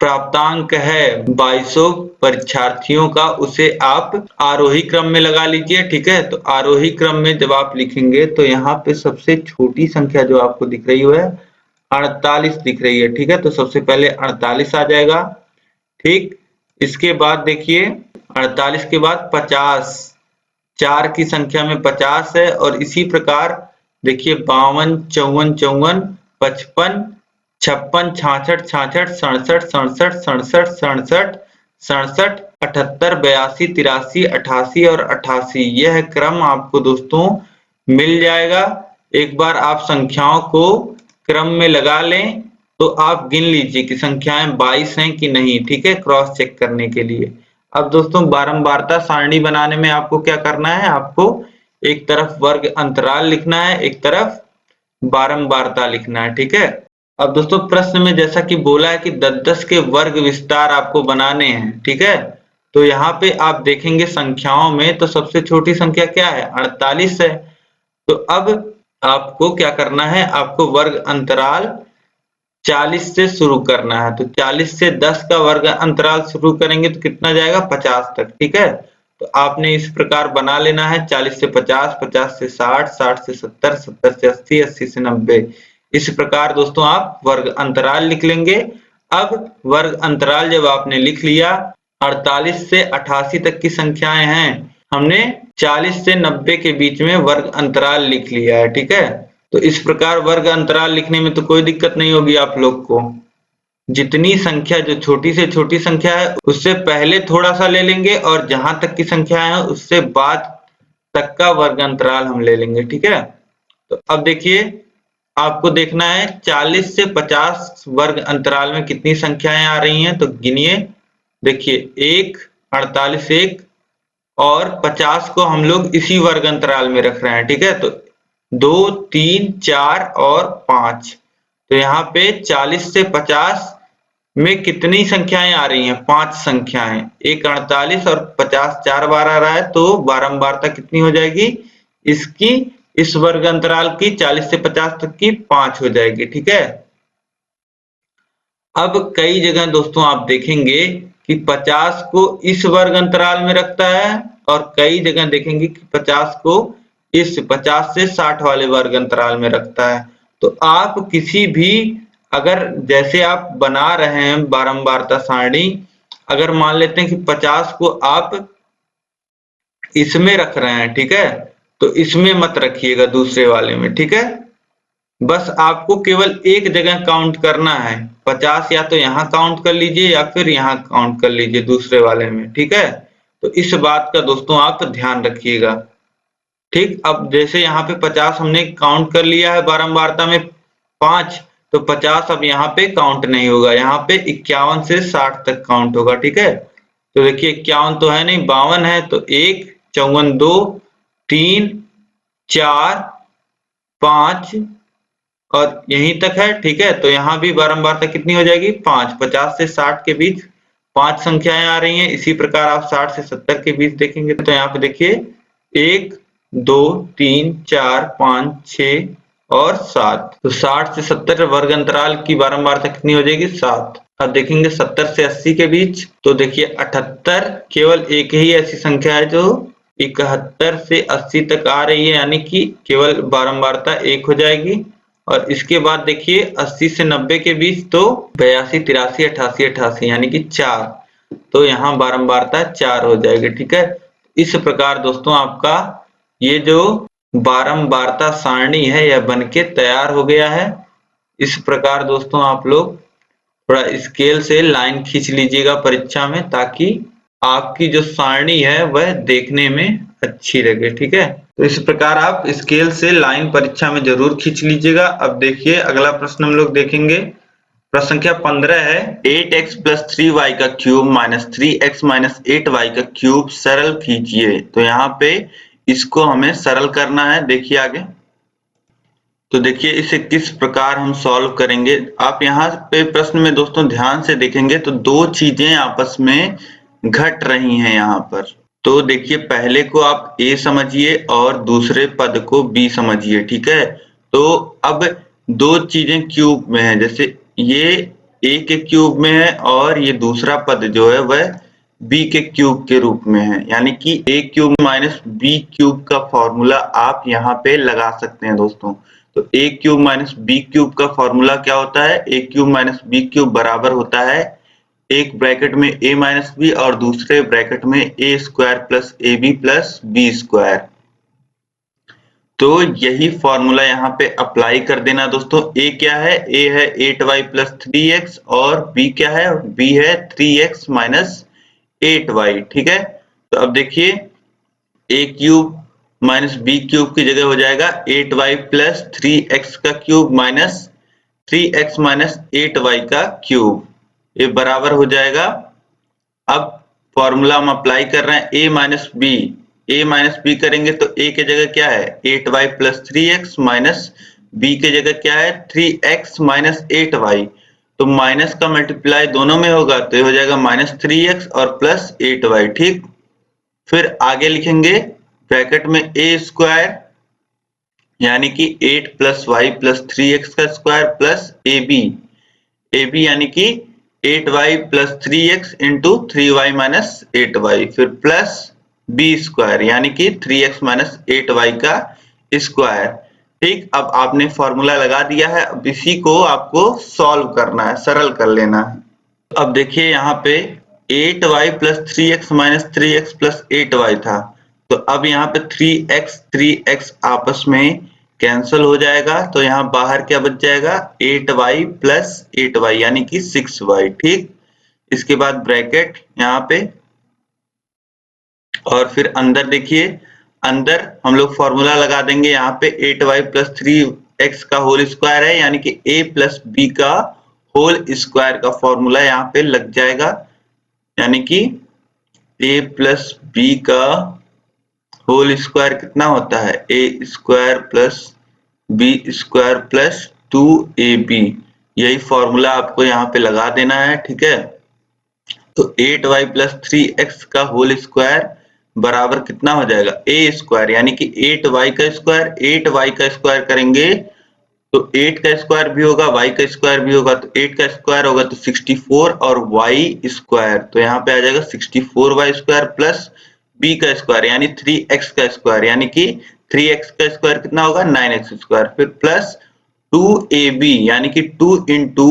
प्राप्तांक है 2200 परीक्षार्थियों का उसे आप आरोही क्रम में लगा लीजिए। ठीक है, तो आरोही क्रम में जब आप लिखेंगे तो यहाँ पे सबसे छोटी संख्या जो आपको दिख रही है 48 दिख रही है। ठीक है, तो सबसे पहले 48 आ जाएगा। ठीक, इसके बाद देखिए 48 के बाद 50, 4 की संख्या में 50 है और इसी प्रकार देखिए 52, 54, 54, 55, 56, 66, 66, 67, 67, 67, 67, 67, 78, 82, 83, 88 और 88। यह क्रम आपको दोस्तों मिल जाएगा। एक बार आप संख्याओं को क्रम में लगा लें तो आप गिन लीजिए कि संख्याएं 22 हैं कि नहीं। ठीक है, क्रॉस चेक करने के लिए। अब दोस्तों बारंबारता सारणी बनाने में आपको क्या करना है, आपको एक तरफ वर्ग अंतराल लिखना है, एक तरफ बारंबारता लिखना है। ठीक है, अब दोस्तों प्रश्न में जैसा कि बोला है कि 10-10 के वर्ग विस्तार आपको बनाने हैं। ठीक है, तो यहाँ पे आप देखेंगे संख्याओं में तो सबसे छोटी संख्या क्या है 48 है। तो अब आपको क्या करना है, आपको वर्ग अंतराल 40 से शुरू करना है। तो 40 से 10 का वर्ग अंतराल शुरू करेंगे तो कितना जाएगा 50 तक। ठीक है, तो आपने इस प्रकार बना लेना है 40 से 50, 50 से 60, 60 से 70, 70 से 80, 80 से 90। इस प्रकार दोस्तों आप वर्ग अंतराल लिख लेंगे। अब वर्ग अंतराल जब आपने लिख लिया, 48 से 88 तक की संख्याएं हैं, हमने 40 से 90 के बीच में वर्ग अंतराल लिख लिया है। ठीक है, तो इस प्रकार वर्ग अंतराल लिखने में तो कोई दिक्कत नहीं होगी आप लोग को। जितनी संख्या जो छोटी से छोटी संख्या है उससे पहले थोड़ा सा ले लेंगे और जहां तक की संख्या है उससे बाद तक का वर्ग अंतराल हम ले लेंगे। ठीक है, तो अब देखिए आपको देखना है 40 से 50 वर्ग अंतराल में कितनी संख्याएं आ रही हैं, तो गिनिए। देखिए 1, 48, 1 और 50 को हम लोग इसी वर्ग अंतराल में रख रहे हैं। ठीक है, तो 2, 3, 4 और 5। तो यहाँ पे 40 से 50 में कितनी संख्याएं आ रही हैं, 5 संख्याएं। 1 48 और 50 4 बार आ रहा है तो बारंबारता कितनी हो जाएगी इसकी, इस वर्ग अंतराल की 40 से 50 तक की 5 हो जाएगी। ठीक है, अब कई जगह दोस्तों आप देखेंगे कि 50 को इस वर्ग अंतराल में रखता है और कई जगह देखेंगे कि 50 को इस 50 से 60 वाले वर्ग अंतराल में रखता है। तो आप किसी भी अगर जैसे आप बना रहे हैं बारंबारता सारणी, अगर मान लेते हैं कि 50 को आप इसमें रख रहे हैं, ठीक है, तो इसमें मत रखिएगा, दूसरे वाले में, ठीक है। बस आपको केवल एक जगह काउंट करना है, 50 या तो यहाँ काउंट कर लीजिए या फिर यहाँ काउंट कर लीजिए दूसरे वाले में, ठीक है। तो इस बात का दोस्तों आप ध्यान रखिएगा, ठीक। अब जैसे यहाँ पे 50 हमने काउंट कर लिया है बारंबारता में 5, तो 50 अब यहाँ पे काउंट नहीं होगा, यहाँ पे 51 से 60 तक काउंट होगा, ठीक है। तो देखिए 51 तो है नहीं, 52 है, तो 1 54 2 3 4 5 और यहीं तक है, ठीक है। तो यहाँ भी बारंबारता कितनी हो जाएगी 5। 50 से 60 के बीच 5 संख्याएं आ रही हैं। इसी प्रकार आप 60 से 70 के बीच देखेंगे तो यहाँ पे देखिए 1 2 3 4 5 6 और 7। तो 60 से 70 वर्ग अंतराल की बारंबारता कितनी हो जाएगी 7। अब देखेंगे 70 से 80 के बीच, तो देखिए 78 केवल एक ही ऐसी संख्या है जो 71 से 80 तक आ रही है, यानी कि केवल बारंबारता 1 हो जाएगी। और इसके बाद देखिए 80 से 90 के बीच तो 82 83 88 88 यानी कि 4, तो यहाँ बारंबारता 4 हो जाएगी, ठीक है। इस प्रकार दोस्तों आपका ये जो बारंबारता सारणी है यह बनके तैयार हो गया है। इस प्रकार दोस्तों आप लोग थोड़ा स्केल से लाइन खींच लीजिएगा परीक्षा में, ताकि आपकी जो सारणी है वह देखने में अच्छी लगे, ठीक है। तो इस प्रकार आप स्केल से लाइन परीक्षा में जरूर खींच लीजिएगा। अब देखिए अगला प्रश्न हम लोग देखेंगे, प्रश्न संख्या 15 है 8x + 3y का क्यूब - 3x - 8y का क्यूब सरल कीजिए। तो यहाँ पे इसको हमें सरल करना है, देखिए आगे। तो देखिए इसे किस प्रकार हम सॉल्व करेंगे। आप यहाँ पे प्रश्न में दोस्तों ध्यान से देखेंगे तो दो चीजें आपस में घट रही हैं यहाँ पर। तो देखिए पहले को आप a समझिए और दूसरे पद को b समझिए, ठीक है। तो अब दो चीजें क्यूब में है, जैसे ये a के क्यूब में है और ये दूसरा पद जो है वह b के क्यूब के रूप में है, यानी कि a cube minus b cube का फॉर्मूला आप यहाँ पे लगा सकते हैं दोस्तों। तो a cube minus b cube का फॉर्मूला क्या होता है, a cube minus b cube बराबर होता है एक ब्रैकेट में a माइनस बी और दूसरे ब्रैकेट में a square plus ab plus b square. तो यही फॉर्मूला यहाँ पे अप्लाई कर देना दोस्तों। a क्या है, a है 8y प्लस 3x और b क्या है, b है 3x माइनस 8y, ठीक है। तो अब देखिए a cube minus b cube की जगह हो जाएगा 8y प्लस 3x का cube minus 3x minus 8y का क्यूब, ये बराबर हो जाएगा। अब फॉर्मूला हम अप्लाई कर रहे हैं a माइनस बी करेंगे तो a की जगह क्या है 8y plus 3x minus b की जगह क्या है 3x माइनस 8y। तो माइनस का मल्टीप्लाई दोनों में होगा तो ये हो जाएगा माइनस 3x और प्लस 8y, ठीक। फिर आगे लिखेंगे ब्रैकेट में a स्क्वायर यानी कि 8 प्लस y प्लस 3x का स्क्वायर प्लस ab यानी कि 8y plus 3x into 3y minus 8y, फिर प्लस b स्क्वायर यानी कि 3x माइनस 8y का स्क्वायर, ठीक। अब आपने फॉर्मूला लगा दिया है, अब इसी को आपको सॉल्व करना है, सरल कर लेना है। अब देखिए यहाँ पे 8y plus 3x minus 3x plus 8y था, तो अब यहाँ पे 3x आपस में कैंसिल हो जाएगा, तो यहाँ बाहर क्या बच जाएगा 8y प्लस 8y यानी कि 6y, ठीक। इसके बाद ब्रैकेट यहाँ पे और फिर अंदर देखिए अंदर हम लोग फॉर्मूला लगा देंगे, यहाँ पे 8y प्लस 3x का होल स्क्वायर है यानी कि a प्लस b का होल स्क्वायर का फॉर्मूला यहाँ पे लग जाएगा, यानी कि a प्लस b का होल स्क्वायर कितना होता है a square plus b square plus 2ab। यही फॉर्मूला आपको यहाँ पे लगा देना है, ठीक है। तो 8y प्लस 3x का होल स्क्वायर बराबर कितना हो जाएगा a स्क्वायर यानी कि 8y का स्क्वायर, 8y का स्क्वायर करेंगे तो 8 का स्क्वायर भी होगा y का स्क्वायर भी होगा, तो 8 का स्क्वायर होगा तो 64 और y स्क्वायर, तो यहाँ पे आ जाएगा 64y स्क्वायर प्लस बी का स्क्वायर यानी 3x का स्क्वायर, यानी कि 3x का स्क्वायर कितना होगा 9x स्क्वायर, फिर प्लस 2ab यानी कि 2 इंटू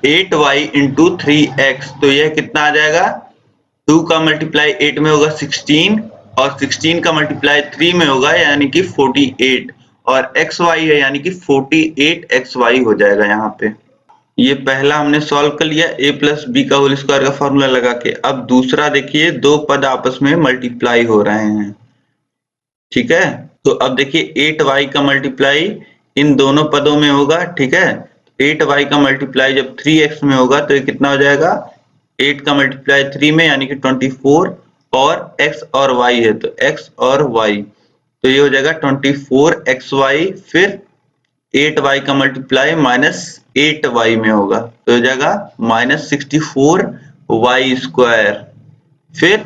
8y इंटू 3x, तो यह कितना आ जाएगा 2 का मल्टीप्लाई 8 में होगा 16 और 16 का मल्टीप्लाई 3 में होगा यानी कि 48 और xy है यानी कि 48xy हो जाएगा यहाँ पे। ये पहला हमने सॉल्व कर लिया a प्लस बी का होल स्क्वायर का फॉर्मूला लगा के। अब दूसरा देखिए, दो पद आपस में मल्टीप्लाई हो रहे हैं, ठीक है। तो अब देखिए 8y का मल्टीप्लाई इन दोनों पदों में होगा, ठीक है। 8y का मल्टीप्लाई जब 3x में होगा तो ये कितना हो जाएगा 8 का मल्टीप्लाई 3 में यानी कि 24 और x और y है तो x और y, तो ये हो जाएगा 24xy, फिर 8y का मल्टीप्लाई माइनस 8y में होगा तो हो जाएगा माइनस 64y स्क्वायर, फिर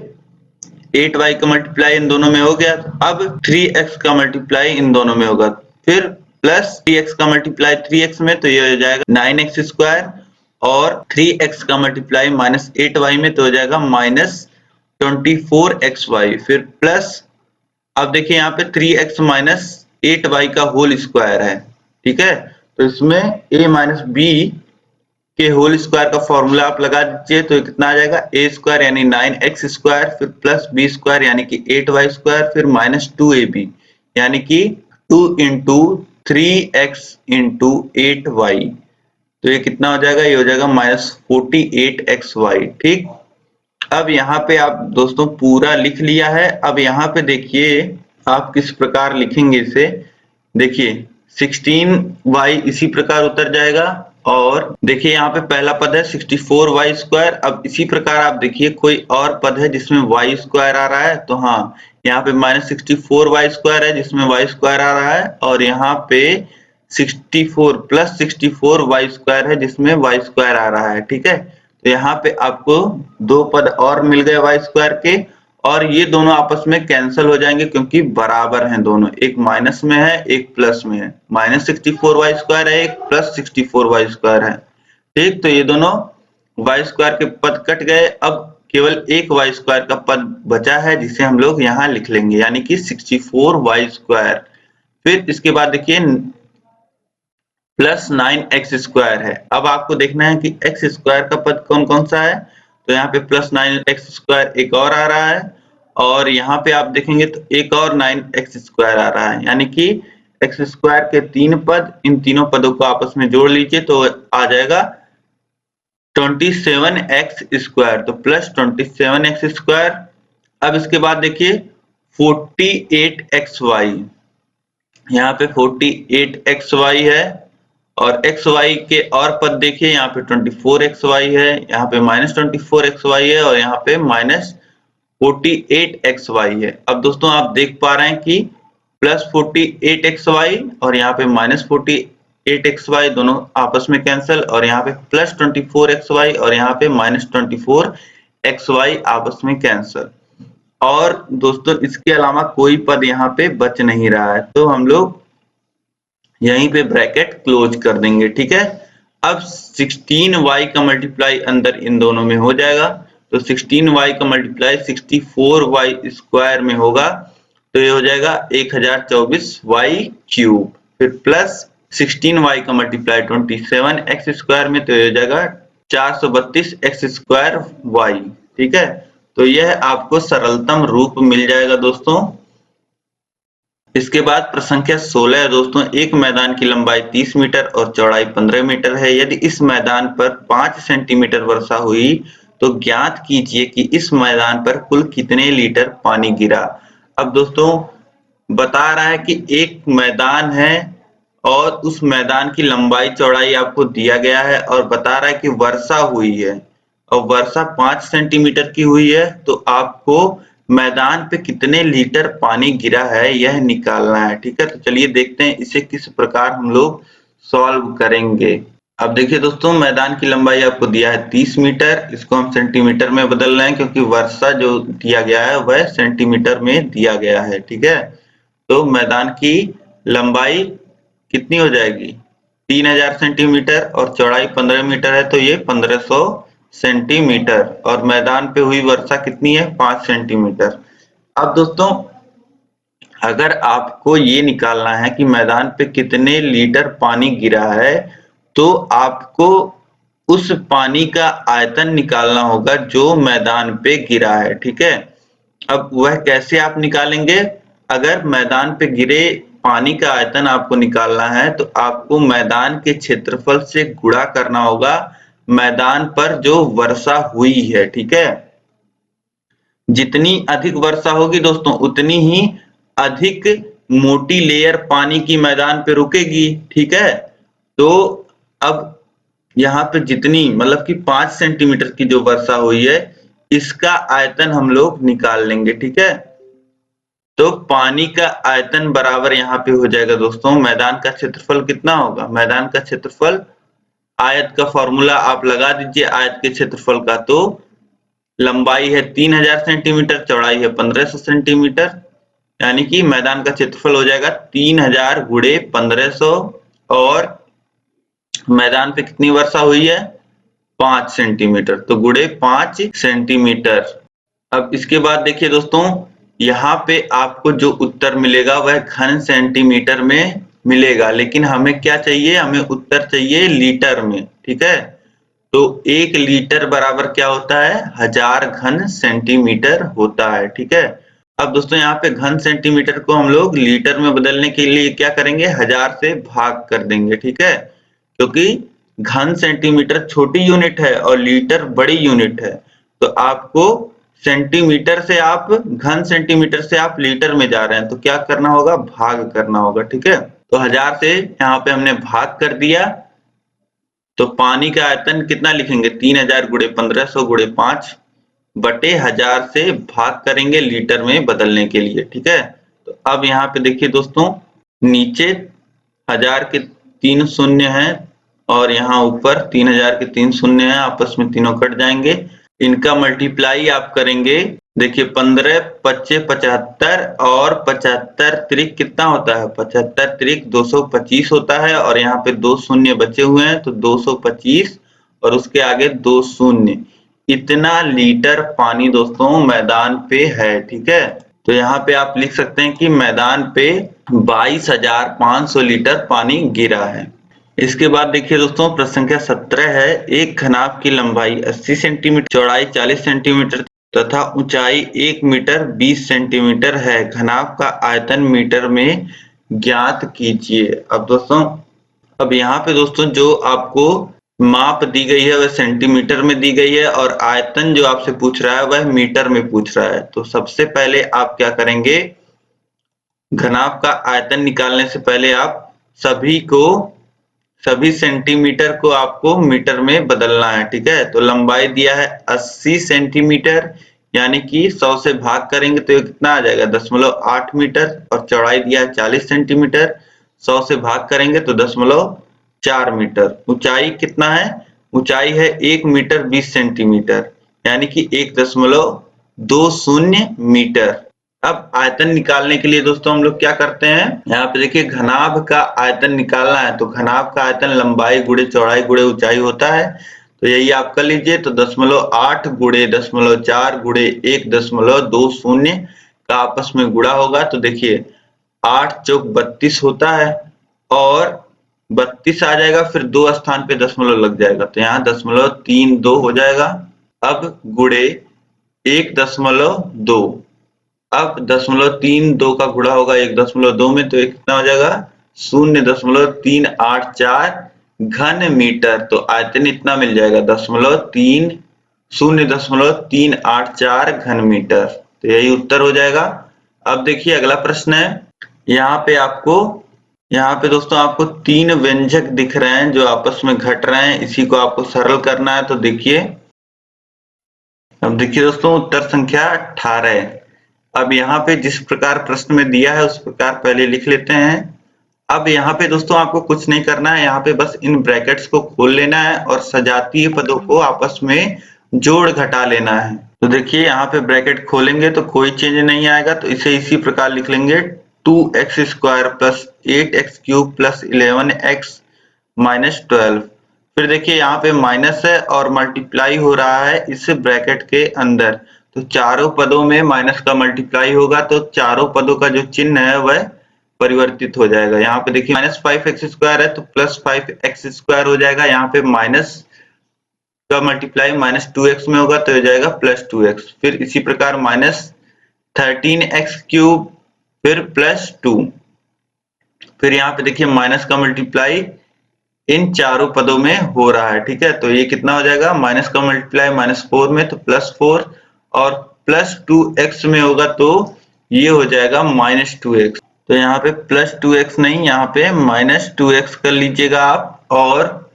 8y का मल्टीप्लाई इन दोनों में हो गया। अब 3x का मल्टीप्लाई इन दोनों में होगा, फिर प्लस 3x का मल्टीप्लाई 3x में तो ये हो जाएगा 9x स्क्वायर और 3x का मल्टीप्लाई माइनस 8y में तो हो जाएगा माइनस 24xy, फिर प्लस अब देखिए यहाँ पे 3x माइनस 8y का होल स्क्वायर है, ठीक है। तो इसमें a माइनस बी के होल स्क्वायर का फॉर्मूला आप लगा दीजिए तो कितना आ जाएगा a स्क्वायर यानी 9x स्क्वायर, फिर प्लस b स्क्वायर यानी कि 8y स्क्वायर, फिर माइनस 2ab यानी कि 2 इंटू 3x इंटू 8y, तो ये कितना हो जाएगा, ये हो जाएगा माइनस 48xy, ठीक। अब यहाँ पे आप दोस्तों पूरा लिख लिया है। अब यहाँ पे देखिए आप किस प्रकार लिखेंगे इसे, देखिए 16y इसी प्रकार उतर जाएगा और देखिए यहाँ पे पहला पद है 64y स्क्वायर। अब इसी प्रकार आप देखिए कोई और पद है जिसमें y स्क्वायर आ रहा है, तो हाँ यहाँ पे माइनस 64y स्क्वायर है जिसमें y स्क्वायर आ रहा है और यहाँ पे 64 प्लस 64y स्क्वायर है जिसमें y स्क्वायर आ रहा है, ठीक है। तो यहाँ पे आपको दो पद और मिल गए y स्क्वायर के और ये दोनों आपस में कैंसिल हो जाएंगे क्योंकि बराबर हैं दोनों, एक माइनस में है एक प्लस में है, माइनस 64y स्क्वायर है एक प्लस 64y स्क्वायर है, ठीक। तो ये दोनों y स्क्वायर के पद कट गए, अब केवल एक y स्क्वायर का पद बचा है जिसे हम लोग यहाँ लिख लेंगे यानी कि 64y स्क्वायर। फिर इसके बाद देखिए प्लस 9x स्क्वायर है। अब आपको देखना है कि x स्क्वायर का पद कौन कौन सा है, तो यहाँ पे प्लस 9x स्क्वायर एक और आ रहा है और यहाँ पे आप देखेंगे तो एक और 9x स्क्वायर आ रहा है, यानी कि x स्क्वायर के तीन पद, इन तीनों पदों को आपस में जोड़ लीजिए तो आ जाएगा 27x स्क्वायर, तो प्लस 27x स्क्वायर। अब इसके बाद देखिए 48xy, यहाँ पे 48xy है और xy के और पद देखिए यहाँ पे 24xy है, यहाँ पे माइनस 24xy है और यहाँ पे माइनस 48xy है। अब दोस्तों आप देख पा रहे हैं कि प्लस 48xy और यहाँ पे माइनस 48xy दोनों आपस में कैंसिल और यहाँ पे प्लस 24xy और यहाँ पे माइनस 24xy आपस में कैंसिल। और दोस्तों इसके अलावा कोई पद यहाँ पे बच नहीं रहा है तो हम लोग यहीं पे ब्रैकेट क्लोज कर देंगे, ठीक है। अब 16y का मल्टीप्लाई अंदर इन दोनों में हो जाएगा तो 16y का मल्टीप्लाई 64y स्क्वायर में होगा तो ये हो जाएगा 1024y क्यूब, फिर प्लस 16y का मल्टीप्लाई 27x स्क्वायर में तो ये हो जाएगा 432x स्क्वायर y, ठीक है। तो यह आपको सरलतम रूप मिल जाएगा दोस्तों। इसके बाद प्रश्न संख्या 16 है दोस्तों, एक मैदान की लंबाई 30 मीटर और चौड़ाई 15 मीटर है। यदि इस मैदान पर 5 सेंटीमीटर वर्षा हुई तो ज्ञात कीजिए कि इस मैदान पर कुल कितने लीटर पानी गिरा। अब दोस्तों बता रहा है कि एक मैदान है और उस मैदान की लंबाई चौड़ाई आपको दिया गया है और बता रहा है कि वर्षा हुई है और वर्षा 5 सेंटीमीटर की हुई है, तो आपको मैदान पे कितने लीटर पानी गिरा है यह निकालना है, ठीक है। तो चलिए देखते हैं इसे किस प्रकार हम लोग सॉल्व करेंगे। अब देखिए दोस्तों मैदान की लंबाई आपको दिया है 30 मीटर, इसको हम सेंटीमीटर में बदल रहे हैं क्योंकि वर्षा जो दिया गया है वह सेंटीमीटर में दिया गया है, ठीक है। तो मैदान की लंबाई कितनी हो जाएगी 3000 सेंटीमीटर और चौड़ाई 15 मीटर है तो ये 1500 सेंटीमीटर और मैदान पे हुई वर्षा कितनी है 5 सेंटीमीटर। अब दोस्तों अगर आपको ये निकालना है कि मैदान पे कितने लीटर पानी गिरा है, तो आपको उस पानी का आयतन निकालना होगा जो मैदान पे गिरा है, ठीक है। अब वह कैसे आप निकालेंगे? अगर मैदान पे गिरे पानी का आयतन आपको निकालना है तो आपको मैदान के क्षेत्रफल से गुणा करना होगा मैदान पर जो वर्षा हुई है, ठीक है। जितनी अधिक वर्षा होगी दोस्तों उतनी ही अधिक मोटी लेयर पानी की मैदान पे रुकेगी, ठीक है। तो अब यहाँ पे जितनी मतलब कि 5 सेंटीमीटर की जो वर्षा हुई है इसका आयतन हम लोग निकाल लेंगे, ठीक है। तो पानी का आयतन बराबर यहाँ पे हो जाएगा दोस्तों मैदान का क्षेत्रफल कितना होगा? मैदान का क्षेत्रफल आयत का फॉर्मूला आप लगा दीजिए आयत के क्षेत्रफल का। तो लंबाई है 3000 सेंटीमीटर, चौड़ाई है 1500 सेंटीमीटर, यानी कि मैदान का क्षेत्रफल हो जाएगा 3000 गुणे 1500 और मैदान पे कितनी वर्षा हुई है? 5 सेंटीमीटर, तो गुणे 5 सेंटीमीटर। अब इसके बाद देखिए दोस्तों यहाँ पे आपको जो उत्तर मिलेगा वह घन सेंटीमीटर में मिलेगा, लेकिन हमें क्या चाहिए? हमें उत्तर चाहिए लीटर में, ठीक है। तो 1 लीटर बराबर क्या होता है? 1000 घन सेंटीमीटर होता है, ठीक है। अब दोस्तों यहाँ पे घन सेंटीमीटर को हम लोग लीटर में बदलने के लिए क्या करेंगे? 1000 से भाग कर देंगे, ठीक है। क्योंकि घन सेंटीमीटर छोटी यूनिट है और लीटर बड़ी यूनिट है, तो आपको सेंटीमीटर से आप घन सेंटीमीटर से आप लीटर में जा रहे हैं तो क्या करना होगा? भाग करना होगा, ठीक है। तो 1000 से यहाँ पे हमने भाग कर दिया, तो पानी का आयतन कितना लिखेंगे? 3000 गुणे 1500 गुणे 5 बटे 1000 से भाग करेंगे लीटर में बदलने के लिए, ठीक है। तो अब यहाँ पे देखिए दोस्तों नीचे 1000 के 3 शून्य हैं और यहाँ ऊपर 3000 के 3 शून्य हैं, आपस में तीनों कट जाएंगे। इनका मल्टीप्लाई आप करेंगे, देखिए 15 25 75 और 75 त्रिक कितना होता है? 75 त्रिक 225 होता है और यहाँ पे 2 शून्य बचे हुए हैं तो 225 और उसके आगे 2 शून्य। इतना लीटर पानी दोस्तों मैदान पे है, ठीक है। तो यहाँ पे आप लिख सकते हैं कि मैदान पे 22,500 लीटर पानी गिरा है। इसके बाद देखिए दोस्तों प्रश्न संख्या 17 है। एक घनाभ की लंबाई 80 सेंटीमीटर, चौड़ाई 40 सेंटीमीटर तथा ऊंचाई 1 मीटर 20 सेंटीमीटर है। घनाभ का आयतन मीटर में ज्ञात कीजिए। अब दोस्तों अब यहाँ पे दोस्तों जो आपको माप दी गई है वह सेंटीमीटर में दी गई है और आयतन जो आपसे पूछ रहा है वह मीटर में पूछ रहा है। तो सबसे पहले आप क्या करेंगे? घनाभ का आयतन निकालने से पहले आप सभी सेंटीमीटर को आपको मीटर में बदलना है, ठीक है। तो लंबाई दिया है 80 सेंटीमीटर, यानी कि 100 से भाग करेंगे तो ये कितना आ जाएगा? 0.8 मीटर। और चौड़ाई दिया है 40 सेंटीमीटर, 100 से भाग करेंगे तो 0.4 मीटर। ऊंचाई कितना है? ऊंचाई है 1 मीटर 20 सेंटीमीटर, यानी कि 1.20 मीटर। अब आयतन निकालने के लिए दोस्तों हम लोग क्या करते हैं? यहाँ पे देखिए घनाभ का आयतन निकालना है तो घनाभ का आयतन लंबाई गुणे चौड़ाई गुणे ऊंचाई होता है। तो यही आप कर लीजिए। तो 0.8 गुणे 0.4 गुणे 1.20 का आपस में गुणा होगा। तो देखिए 8 चौक 32 होता है और 32 आ जाएगा, फिर 2 स्थान पे दशमलव लग जाएगा तो यहाँ 0.32 हो जाएगा। अब गुणे 1.2, अब 0.32 का गुणा होगा 1.2 में तो कितना हो जाएगा? 0.384 घन मीटर। तो आयतन इतना मिल जाएगा 0.384 घन मीटर। तो यही उत्तर हो जाएगा। अब देखिए अगला प्रश्न है। यहाँ पे दोस्तों आपको 3 व्यंजक दिख रहे हैं जो आपस में घट रहे हैं, इसी को आपको सरल करना है। तो देखिए अब देखिए दोस्तों उत्तर संख्या 18। अब यहाँ पे जिस प्रकार प्रश्न में दिया है उस प्रकार पहले लिख लेते हैं। अब यहाँ पे दोस्तों आपको कुछ नहीं करना है, यहाँ पे बस इन ब्रैकेट्स को खोल लेना है और सजातीय पदों को आपस में जोड़ घटा लेना है। तो देखिए यहाँ पे ब्रैकेट खोलेंगे तो कोई चेंज नहीं आएगा, तो इसे इसी प्रकार लिख लेंगे 2x² plus 8x³ plus 11x minus 12। फिर देखिए यहाँ पे माइनस है और मल्टीप्लाई हो रहा है इस ब्रैकेट के अंदर, तो चारों पदों में माइनस का मल्टीप्लाई होगा तो चारों पदों का जो चिन्ह है वह परिवर्तित हो जाएगा। यहाँ पे देखिए -5x² है तो +5x² हो जाएगा। यहाँ पे माइनस का मल्टीप्लाई -2x में होगा तो हो जाएगा +2x। फिर इसी प्रकार -13x³ फिर +2। फिर यहाँ पे देखिए माइनस का मल्टीप्लाई इन चारों पदों में हो रहा है, ठीक है। तो ये कितना हो जाएगा, माइनस का मल्टीप्लाई -4 में तो +4 और +2x में होगा तो ये हो जाएगा -2x। तो यहाँ पे +2x नहीं, यहाँ पे -2x कर लीजिएगा आप। और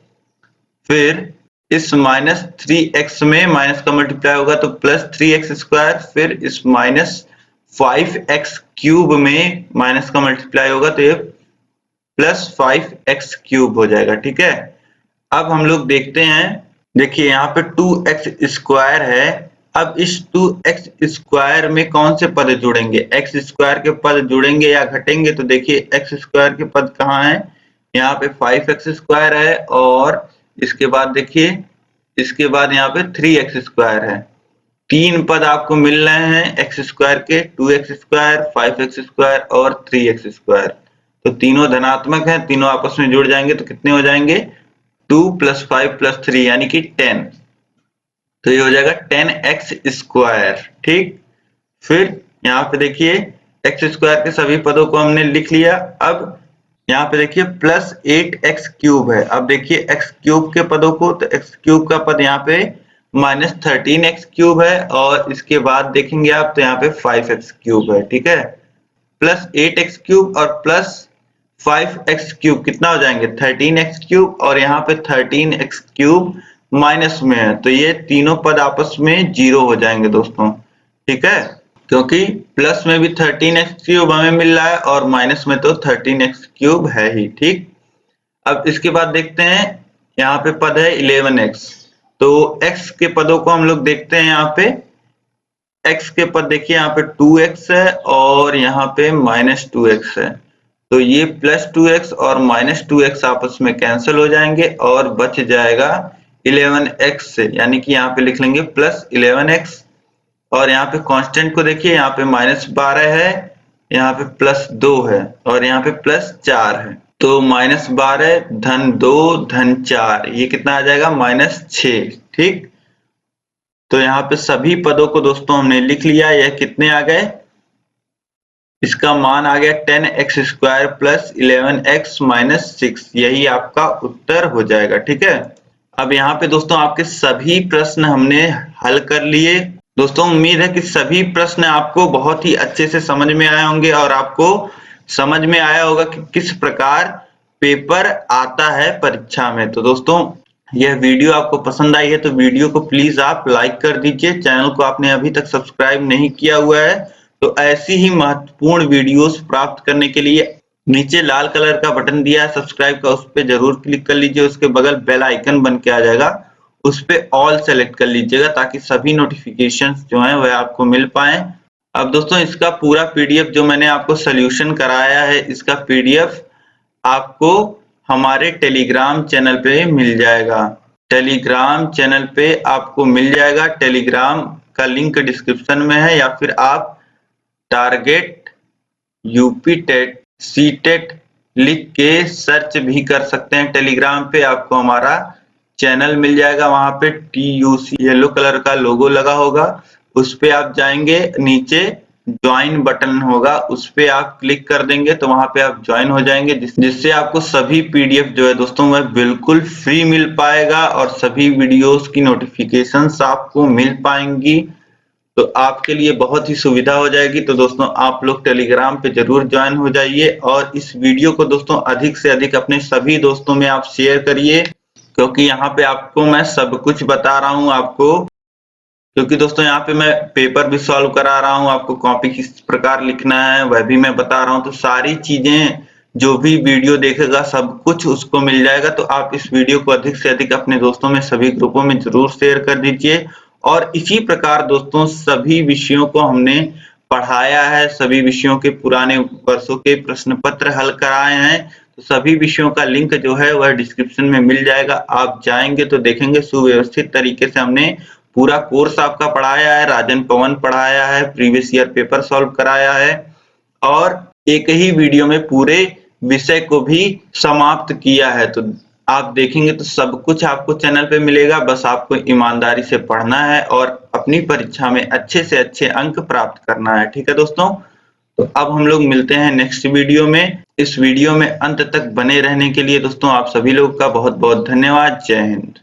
फिर इस -3x में माइनस का मल्टीप्लाई होगा तो +3x²। फिर इस -5x³ में माइनस का मल्टीप्लाई होगा तो ये +5x³ हो जाएगा, ठीक है। अब हम लोग देखते हैं, देखिए यहाँ पे 2x² है। अब इस 2x² में कौन से पद जुड़ेंगे, x² के पद जुड़ेंगे या घटेंगे। तो देखिए x² के पद कहाँ हैं, यहाँ पे 5x² है और इसके बाद देखिए इसके बाद यहाँ पे 3x² है। तीन पद आपको मिल रहे हैं x² के, 2x², 5x² और 3x²। तो तीनों धनात्मक हैं, तीनों आपस में जुड़ जाएंगे तो कितने हो जाएंगे, 2 + 5 + 3 यानी कि 10। तो ये हो जाएगा 10x², ठीक। फिर यहाँ पे देखिए x² के सभी पदों को हमने लिख लिया। अब यहाँ पे देखिए +8x³ है। अब देखिए x³ के पदों को, तो x³ का पद यहाँ पे -13x³ है और इसके बाद देखेंगे आप तो यहाँ पे 5x³ है, ठीक है। +8x³ और +5x³ कितना हो जाएंगे, 13x³ और यहाँ पे 13x³ माइनस में है तो ये तीनों पद आपस में 0 हो जाएंगे दोस्तों, ठीक है। क्योंकि प्लस में भी 13x³ हमें मिल रहा है और माइनस में तो 13x³ है ही, ठीक। अब इसके बाद देखते हैं यहाँ पे पद है 11x। तो x के पदों को हम लोग देखते हैं। यहाँ पे x के पद देखिए, यहाँ पे 2x है और यहाँ पे -2x है। तो ये +2x और -2x आपस में कैंसिल हो जाएंगे और बच जाएगा 11x से, यानी कि यहाँ पे लिख लेंगे +11x। और यहाँ पे कांस्टेंट को देखिए, यहाँ पे -12 है, यहाँ पे +2 है और यहाँ पे +4 है। तो -12 धन 2 धन 4 ये कितना आ जाएगा, -6, ठीक। तो यहाँ पे सभी पदों को दोस्तों हमने लिख लिया। यह कितने आ गए, इसका मान आ गया 10x² + 11x - 6। यही आपका उत्तर हो जाएगा, ठीक है। अब यहाँ पे दोस्तों आपके सभी प्रश्न हमने हल कर लिए। दोस्तों उम्मीद है कि सभी प्रश्न आपको बहुत ही अच्छे से समझ में आए होंगे और आपको समझ में आया होगा कि किस प्रकार पेपर आता है परीक्षा में। तो दोस्तों यह वीडियो आपको पसंद आई है तो वीडियो को प्लीज आप लाइक कर दीजिए। चैनल को आपने अभी तक सब्सक्राइब नहीं किया हुआ है तो ऐसी ही महत्वपूर्ण वीडियोस प्राप्त करने के लिए नीचे लाल कलर का बटन दिया है सब्सक्राइब का, उस पर जरूर क्लिक कर लीजिए। उसके बगल बेल आइकन बन के आ जाएगा, उस पे ऑल सेलेक्ट कर लीजिएगा ताकि सभी नोटिफिकेशंस जो हैं वह आपको मिल पाए। अब दोस्तों इसका पूरा पीडीएफ जो मैंने आपको सोल्यूशन कराया है, इसका पीडीएफ आपको हमारे टेलीग्राम चैनल पे मिल जाएगा। टेलीग्राम चैनल पे आपको मिल जाएगा, टेलीग्राम का लिंक डिस्क्रिप्शन में है, या फिर आप टारगेट यूपी टेट सीटेट लिख के सर्च भी कर सकते हैं। टेलीग्राम पे आपको हमारा चैनल मिल जाएगा, वहां पे TUC येलो कलर का लोगो लगा होगा, उस पे आप जाएंगे, नीचे ज्वाइन बटन होगा, उस पे आप क्लिक कर देंगे तो वहां पे आप ज्वाइन हो जाएंगे, जिससे आपको सभी पीडीएफ जो है दोस्तों वह बिल्कुल फ्री मिल पाएगा और सभी वीडियोस की नोटिफिकेशंस आपको मिल पाएंगी। तो आपके लिए बहुत ही सुविधा हो जाएगी। तो दोस्तों आप लोग टेलीग्राम पे जरूर ज्वाइन हो जाइए और इस वीडियो को दोस्तों अधिक से अधिक अपने सभी दोस्तों में आप शेयर करिए, क्योंकि यहाँ पे आपको मैं सब कुछ बता रहा हूँ आपको, क्योंकि दोस्तों यहाँ पे मैं पेपर भी सॉल्व करा रहा हूँ, आपको कॉपी किस प्रकार लिखना है वह भी मैं बता रहा हूँ। तो सारी चीजें जो भी वीडियो देखेगा सब कुछ उसको मिल जाएगा। तो आप इस वीडियो को अधिक से अधिक अपने दोस्तों में सभी ग्रुपों में जरूर शेयर कर दीजिए। और इसी प्रकार दोस्तों सभी विषयों को हमने पढ़ाया है, सभी विषयों के पुराने वर्षों के प्रश्न पत्र हल कराए हैं। तो सभी विषयों का लिंक जो है वह डिस्क्रिप्शन में मिल जाएगा। आप जाएंगे तो देखेंगे सुव्यवस्थित तरीके से हमने पूरा कोर्स आपका पढ़ाया है, राजन पवन पढ़ाया है, प्रीवियस ईयर पेपर सॉल्व कराया है और एक ही वीडियो में पूरे विषय को भी समाप्त किया है। तो आप देखेंगे तो सब कुछ आपको चैनल पे मिलेगा, बस आपको ईमानदारी से पढ़ना है और अपनी परीक्षा में अच्छे से अच्छे अंक प्राप्त करना है। ठीक है दोस्तों, तो अब हम लोग मिलते हैं नेक्स्ट वीडियो में। इस वीडियो में अंत तक बने रहने के लिए दोस्तों आप सभी लोग का बहुत बहुत धन्यवाद। जय हिंद।